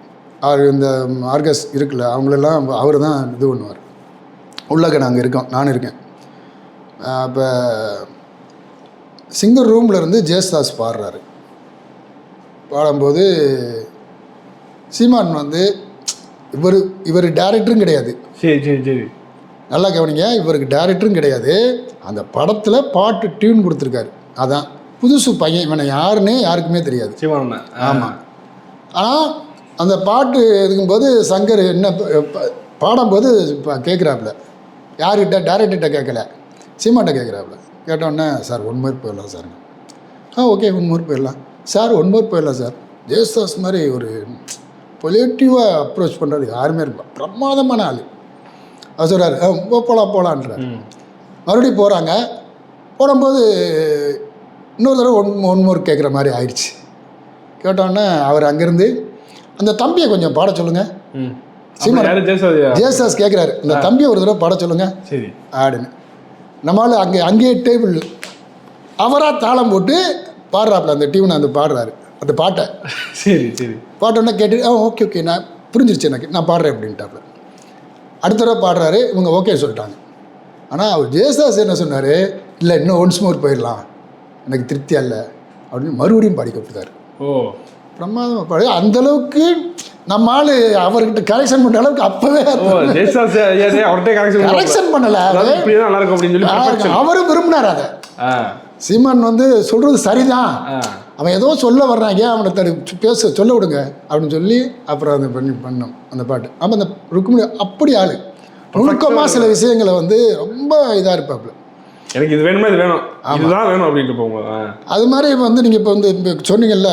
இந்த ஆர்கஸ் இருக்குல்ல, அவங்களெல்லாம் அவர் தான் இது பண்ணுவார். உள்ளக்க நாங்கள் இருக்கோம், நானும் இருக்கேன். அப்போ சிங்கர் ரூமில் இருந்து ஜேசுதாஸ் பாடுறாரு. பாடும்போது சீமான் வந்து இவர் டேரக்டரும் கிடையாது. சரி சரி சரி, நல்லா கவனிங்க, இவருக்கு டேரக்டரும் கிடையாது. அந்த படத்தில் பாட்டு டியூன் கொடுத்துருக்காரு. அதான் புதுசு பையன், இவனை யாருன்னே யாருக்குமே தெரியாது. சீமான். ஆமாம். ஆனால் அந்த பாட்டு இருக்கும்போது சங்கர் என்ன பாடும்போது கேட்குறாப்புல, யார்கிட்ட டேரக்டர்கிட்ட கேட்கல, சீமான்கிட்ட கேட்குறாப்புல. கேட்டோடனே சார் ஒன் மோர் போயிடலாம் சார். ஓகே ஒன் மோர் போயிடலாம் சார், ஒன் மோர் போயிடலாம் சார். ஜேசுதாஸ் மாதிரி ஒரு பொலிட்டிவாக அப்ரோச் பண்ணுறது யாருமே இருப்பா, பிரமாதமான ஆள். அவர் சொல்கிறார் போகலான்றார். மறுபடியும் போகிறாங்க. போடும்போது இன்னொரு தடவை ஒன் மோர் கேட்குற மாதிரி ஆயிடுச்சு. கேட்டோன்னே அவர் அங்கேருந்து அந்த தம்பியை கொஞ்சம் பாட சொல்லுங்கள். ஜேசுதாஸ் கேட்குறாரு, இந்த தம்பியை ஒரு தடவை பாட சொல்லுங்கள் சரி ஆடுன்னு. நம்மளால் அங்கேயே டேபிள் அவராக தாளம் போட்டு பாடுறாப்புல, அந்த டியூனை அந்த பாடுறாரு அந்த பாட்டை. சரி சரி, பாட்டோன்னே கேட்டு ஓகே ஓகே நான் புரிஞ்சிருச்சு, எனக்கு நான் பாடுறேன் அப்படின்ட்டாப்புல. அடுத்த தடவை பாடுறாரு, இவங்க ஓகே சொல்லிட்டாங்க. ஆனால் அவர் ஜேசுதாஸ் என்ன சொன்னார், இல்லை இன்னும் ஒன்ஸ் மோர் போயிடலாம், எனக்கு திருப்தி அல்ல அப்படின்னு மறுபடியும் பாடி கொடுத்தாரு. ஓ பிரமாதமாக பாடு. அந்தளவுக்கு நம்ம ஆள் அவர்கிட்ட கரெக்ஷன் பண்ணுற அளவுக்கு அப்போவே கரெக்ஷன் பண்ணலை. அவரும் விரும்பினார் அதை. சீமான் வந்து சொல்கிறது சரிதான், அவன் ஏதோ சொல்ல வர்றாங்க, அவனை சொல்ல விடுங்க அப்படின்னு சொல்லி அப்புறம் அதை பண்ணோம் அந்த பாட்டு. அப்போ அந்த ருக்குமணி அப்படி ஆள் நுணுக்கமாக சில விஷயங்களை வந்து ரொம்ப இதாக இருப்பாப்புல. எனக்கு இது வேணுமா, இது வேணும், இதுதான் வேணும் அப்படின்ட்டு போங்க. அது மாதிரி இப்போ வந்து நீங்கள் இப்போ வந்து இப்போ சொன்னீங்கல்ல,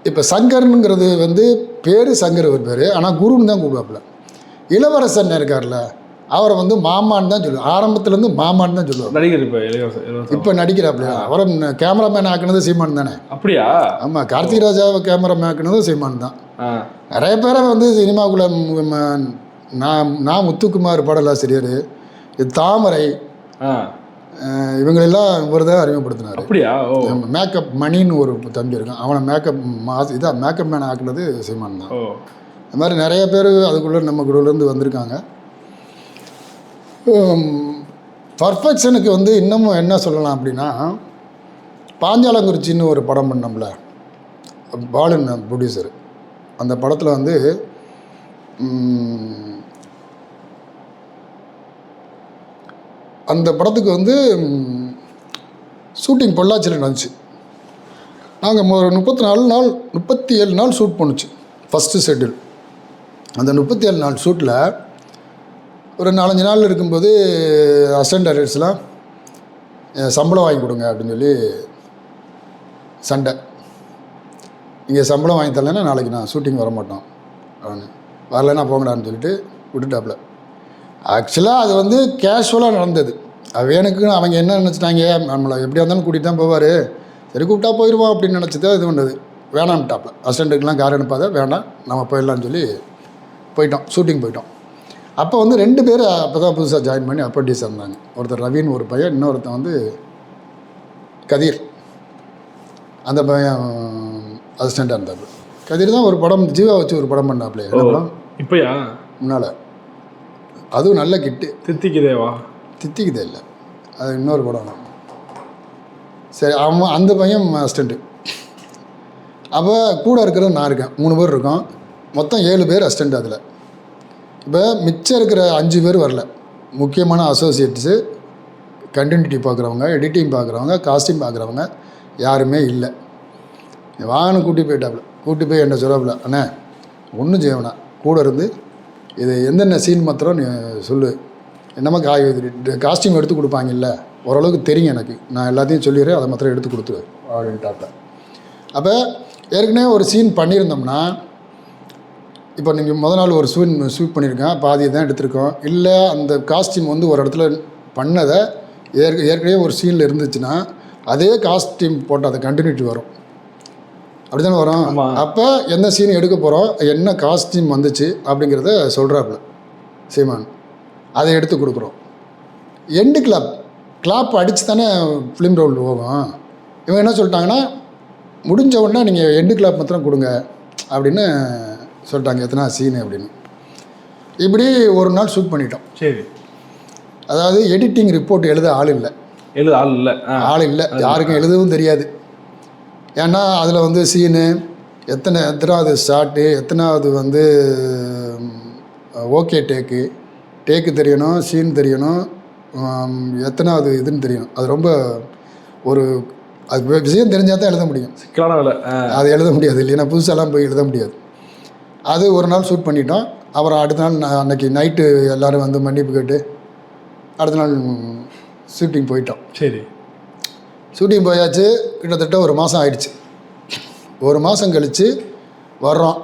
இப்போ சங்கர்னுங்கிறது வந்து பேர் சங்கர் ஒரு பேர், ஆனால் குருன்னு தான் கூப்பிடுவாப்புல. இளவரசன் இருக்கார்ல, அவரை வந்து மாமான்னு தான் சொல்லுவார். ஆரம்பத்துலேருந்து மாமான்னு தான் சொல்லுவார். நடிகர் இப்போ நடிக்கிறாப்புல. அவரை கேமராமேன் ஆக்குனது சீமான் தானே? அப்படியா? ஆமாம், கார்த்திக் ராஜாவை கேமராமேன் ஆக்குனதும் சீமான் தான். நிறைய பேரை வந்து சினிமாக்குள்ளே நான் முத்துக்குமார் பாடலாசிரியர், இது தாமரை, இவங்களெல்லாம் இவர் தான் அறிமுகப்படுத்தினார். அப்படியா? மேக்கப் மணின்னு ஒரு தம்பி இருக்கான், அவனை மேக்கப் மேன் ஆக்குனது சீமான் தான். இந்த மாதிரி நிறைய பேர் அதுக்குள்ளே நம்ம குழுவிலேருந்து வந்திருக்காங்க. பர்ஃபெக்ஷனுக்கு வந்து இன்னமும் என்ன சொல்லலாம் அப்படின்னா, பாஞ்சாலங்குறிச்சின்னு ஒரு படம் பண்ணோம்ல, பாலன் ப்ரொடியூசர். அந்த படத்தில் வந்து அந்த படத்துக்கு வந்து ஷூட்டிங் பொள்ளாச்சியில் நடந்துச்சு. நாங்கள் ஒரு 37 நாள் ஷூட் பண்ணுச்சு ஃபஸ்ட்டு ஷெட்யூல். அந்த 37 நாள் ஷூட்டில் ஒரு 4-5 நாள் இருக்கும்போது அசிஸ்டன்ட் டைரக்டர்ஸ்லாம் சம்பளம் வாங்கி கொடுங்க அப்படின்னு சொல்லி சண்டை. இங்கே சம்பளம் வாங்கி தரலைன்னா நாளைக்கு நான் ஷூட்டிங் வர மாட்டோம் அப்படின்னு, வரலைன்னா போங்கடான்னு சொல்லிட்டு விட்டுட்டாப்புல. ஆக்சுவலாக அது வந்து கேஷுவலாக நடந்தது. வேணுக்குன்னு அவங்க என்ன நினச்சிட்டாங்க, நம்மளை எப்படியா இருந்தாலும் கூட்டிகிட்டு தான் போவார், சரி கூப்பிட்டா போயிடுவோம் அப்படின்னு நினச்சிதான் இது பண்ணது. வேணாம்ட்டாப்புல, அசிஸ்டண்ட்டுக்கெலாம் கார் அனுப்பாத, வேண்டாம் நம்ம போயிடலான்னு சொல்லி போயிட்டோம், ஷூட்டிங் போயிட்டோம். அப்போ வந்து 2 பேர் அப்போ தான் புதுசாக ஜாயின் பண்ணி அப்ரண்டிஸாக இருந்தாங்க. ஒருத்தர் ரவின்னு ஒரு பையன், இன்னொருத்தன் வந்து கதிர். அந்த பையன் அசிஸ்டண்ட்டாக இருந்தாப்புல. கதிர் தான் ஒரு படம் ஜீவா வச்சு ஒரு படம் பண்ணாப்புல. என்ன படம்? இப்போயா? முன்னால். அதுவும் நல்ல கிட்டு. தித்திக்குதே இல்லை, அது இன்னொரு படம். சரி, அவன் அந்த பையன் அசிஸ்டண்ட்டு. அப்போ கூட இருக்கிறது நான் இருக்கேன், 3 பேர் இருக்கோம். மொத்தம் 7 பேர் அசிஸ்டண்ட். அதில் இப்போ மிச்சம் இருக்கிற 5 பேர் வரல. முக்கியமான அசோசியேட்ஸு, கண்டினியூட்டி பார்க்குறவங்க, எடிட்டிங் பார்க்குறவங்க, காஸ்டியூம் பார்க்குறவங்க யாருமே இல்லை. வாகனம் கூட்டி போயிட்டாப்புல. கூட்டி போய் என்ன சொல்கிறாப்புல, அண்ணே ஒன்றும் செய்வேண்ணா, கூட இருந்து இது எந்தெந்த சீன் மாத்திரம் நீ சொல்லு, என்னமா காஸ்டியூம் எடுத்து கொடுப்பாங்கல்ல, ஓரளவுக்கு தெரியும் எனக்கு, நான் எல்லாத்தையும் சொல்லிடுறேன், அதை மாத்திரம் எடுத்து கொடுத்துரு அப்படின்ட்டாப்புல. அப்போ ஏற்கனவே ஒரு சீன் பண்ணியிருந்தோம்னா, இப்போ நீங்கள் முதல் நாள் ஒரு ஷூட் பண்ணியிருக்கேன், பாதியை தான் எடுத்திருக்கோம், இல்லை அந்த காஸ்டியூம் வந்து ஒரு இடத்துல பண்ணதை ஏற்கனவே ஒரு சீனில் இருந்துச்சுன்னா அதே காஸ்டியூம் போட்டு அதை கண்டினியூட்டி வரும், அப்படி தானே வரும். அப்போ எந்த சீன் எடுக்க போகிறோம், என்ன காஸ்டியூம் வந்துச்சு அப்படிங்கிறத சொல்கிறாப்புல சீமான், அதை எடுத்து கொடுக்குறோம். எண்டு கிளாப் அடித்து தானே ஃபிலிம் ரோல் போகும். இவங்க என்ன சொல்லிட்டாங்கன்னா, முடிஞ்ச உடனே நீங்கள் எண்டு கிளாப் மாத்திரம் கொடுங்க அப்படின்னு சொல்லிட்டாங்க, எத்தனை சீனு அப்படின்னு. இப்படி ஒரு நாள் ஷூட் பண்ணிட்டோம். சரி. அதாவது எடிட்டிங் ரிப்போர்ட் எழுத ஆள் இல்லை. எழுத ஆள் இல்லை. ஆள் இல்லை, யாருக்கும் எழுதவும் தெரியாது. ஏன்னா அதில் வந்து சீனு எத்தனாவது ஷாட்டு, எத்தனாவது வந்து ஓகே டேக்கு தெரியணும், சீன் தெரியணும், எத்தனாவது இதுன்னு தெரியணும். அது ரொம்ப ஒரு அது விஷயம் தெரிஞ்சால் தான் எழுத முடியும். சிக்கலான வேலை. அது எழுத முடியாது இல்லைன்னா புதுசாலாம் போய் எழுத முடியாது. அது ஒரு நாள் ஷூட் பண்ணிட்டோம். அப்புறம் அடுத்த நாள் அன்றைக்கி நைட்டு எல்லோரும் வந்து மன்னிப்பு கேட்டு அடுத்த நாள் ஷூட்டிங் போயிட்டோம். சரி, ஷூட்டிங் போயாச்சு. கிட்டத்தட்ட ஒரு மாதம் ஆயிடுச்சு. ஒரு மாதம் கழித்து வர்றோம்.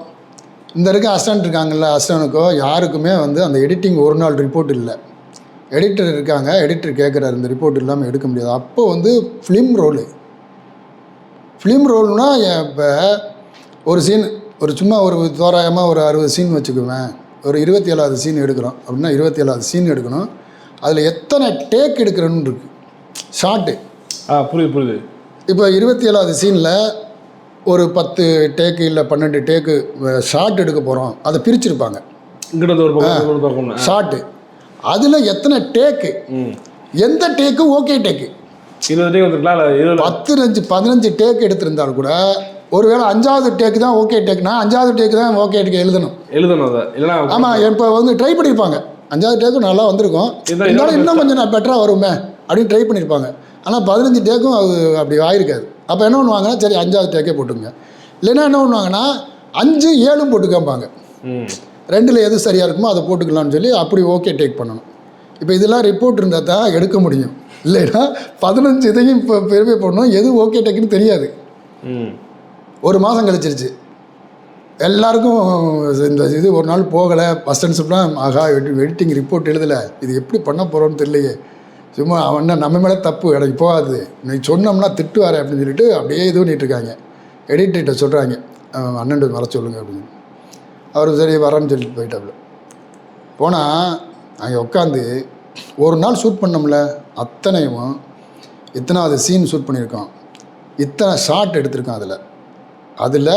இந்த அசிஸ்டன்ட் இருக்காங்கல்ல, அசிஸ்டனுக்கோ யாருக்குமே வந்து அந்த எடிட்டிங் ஒரு நாள் ரிப்போர்ட் இல்லை. எடிட்டர் இருக்காங்க, எடிட்டர் கேட்குறாரு இந்த ரிப்போர்ட் இல்லாமல் எடுக்க முடியாது. அப்போ வந்து ஃபிலிம் ரோல்னால் இப்போ ஒரு சீன் ஒரு சும்மா ஒரு தோராயமாக ஒரு 60 சீன் வச்சுக்குவேன். ஒரு 27வது சீன் எடுக்கிறோம் அப்படின்னா 27வது சீன் எடுக்கணும். அதில் எத்தனை டேக் எடுக்கிறோன்னு இருக்குது ஷார்ட்டு. புரியுது. இப்போ 27வது சீனில் ஒரு 10 டேக்கு இல்லை 12 டேக்கு ஷார்ட் எடுக்க போகிறோம். அதை பிரிச்சுருப்பாங்க ஷார்ட்டு. அதில் எத்தனை டேக்கு, எந்த டேக்கு ஓகே டேக்கு 10-15 டேக் எடுத்திருந்தாலும் கூட ஒருவேளை 5வது டேக்கு தான் ஓகே டேக்குனா 5வது டேக்கு தான் ஓகே டேக்கு எழுதணும். ஆமாம், இப்போ வந்து ட்ரை பண்ணியிருப்பாங்க. 5வது டேக்கும் நல்லா வந்திருக்கும், இருந்தாலும் இன்னும் கொஞ்சம் நான் பெட்டராக வருமே அப்படின்னு ட்ரை பண்ணியிருப்பாங்க. ஆனால் 15 டேக்கும் அது அப்படி ஆயிருக்காது. அப்போ என்ன பண்ணுவாங்கன்னா, சரி 5வது டேக்கே போட்டுங்க. இல்லைன்னா என்ன பண்ணுவாங்கன்னா 5, 7 போட்டு கேட்பாங்க. 2ல் எது சரியாக இருக்குமோ அதை போட்டுக்கலாம்னு சொல்லி அப்படி ஓகே டேக் பண்ணணும். இப்போ இதெல்லாம் ரிப்போர்ட் இருந்தால் தான் எடுக்க முடியும். இல்லைன்னா 15 இதையும் இப்போ பெருமை பண்ணணும், எது ஓகே டேக்குன்னு தெரியாது. ஒரு மாதம் கழிச்சிருச்சு. எல்லாருக்கும் இந்த இது ஒரு நாள் போகலை. அசிஸ்டன்ட்ஸ்லாம் ஆகா எடிட்டிங் ரிப்போர்ட் எழுதலை, இது எப்படி பண்ண போகிறோன்னு தெரியலையே, சும்மா அவன் நம்ம மேலே தப்பு எனக்கு போகாது, நீ சொன்னோம்னா திட்டுவார் அப்படின்னு சொல்லிட்டு அப்படியே இது பண்ணிட்டு இருக்காங்க. எடிட்டர்கிட்ட சொல்கிறாங்க, அண்ணன் வர சொல்லுங்க அப்படின்னு. அவர் சரி வரேன்னு சொல்லிட்டு போயிட்டாப்புல. போனால் அங்கே உட்காந்து ஒரு நாள் ஷூட் பண்ணோம்ல, அத்தனையும் இத்தனாவது சீன் ஷூட் பண்ணியிருக்கோம், இத்தனை ஷாட் எடுத்திருக்கோம். அதில்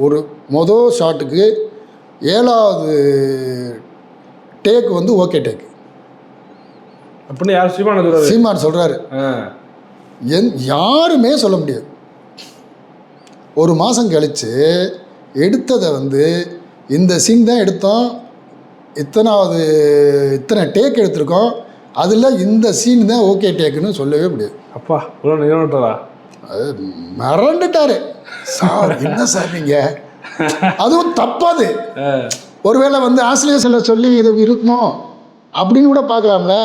ஒரு மொதல் ஷாட்டுக்கு 7வது டேக் வந்து ஓகே டேக் அப்படின்னு யார் சீமான் சொல்கிறாரு. யாருமே சொல்ல முடியாது. ஒரு மாதம் கழித்து எடுத்ததை வந்து இந்த சீன் தான் எடுத்தோம், இத்தனை டேக் எடுத்திருக்கோம், அதில் இந்த சீன் தான் ஓகே டேக்குன்னு சொல்லவே முடியாது. அப்பா அது மறந்துட்டாரு சார். என்ன சார் நீங்கள், அதுவும் தப்பாது. ஒருவேளை வந்து ஆசிரியர் சொல்லி இது இருக்குமோ அப்படின்னு கூட பார்க்கலாம்ல.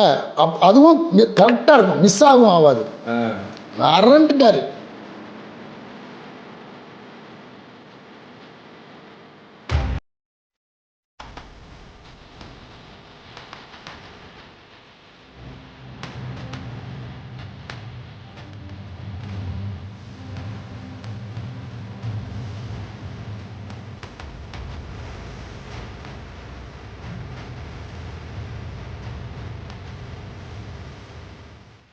அதுவும் கரெக்டாக இருக்கும், மிஸ் ஆகும் ஆகாது. மறந்துட்டாரு.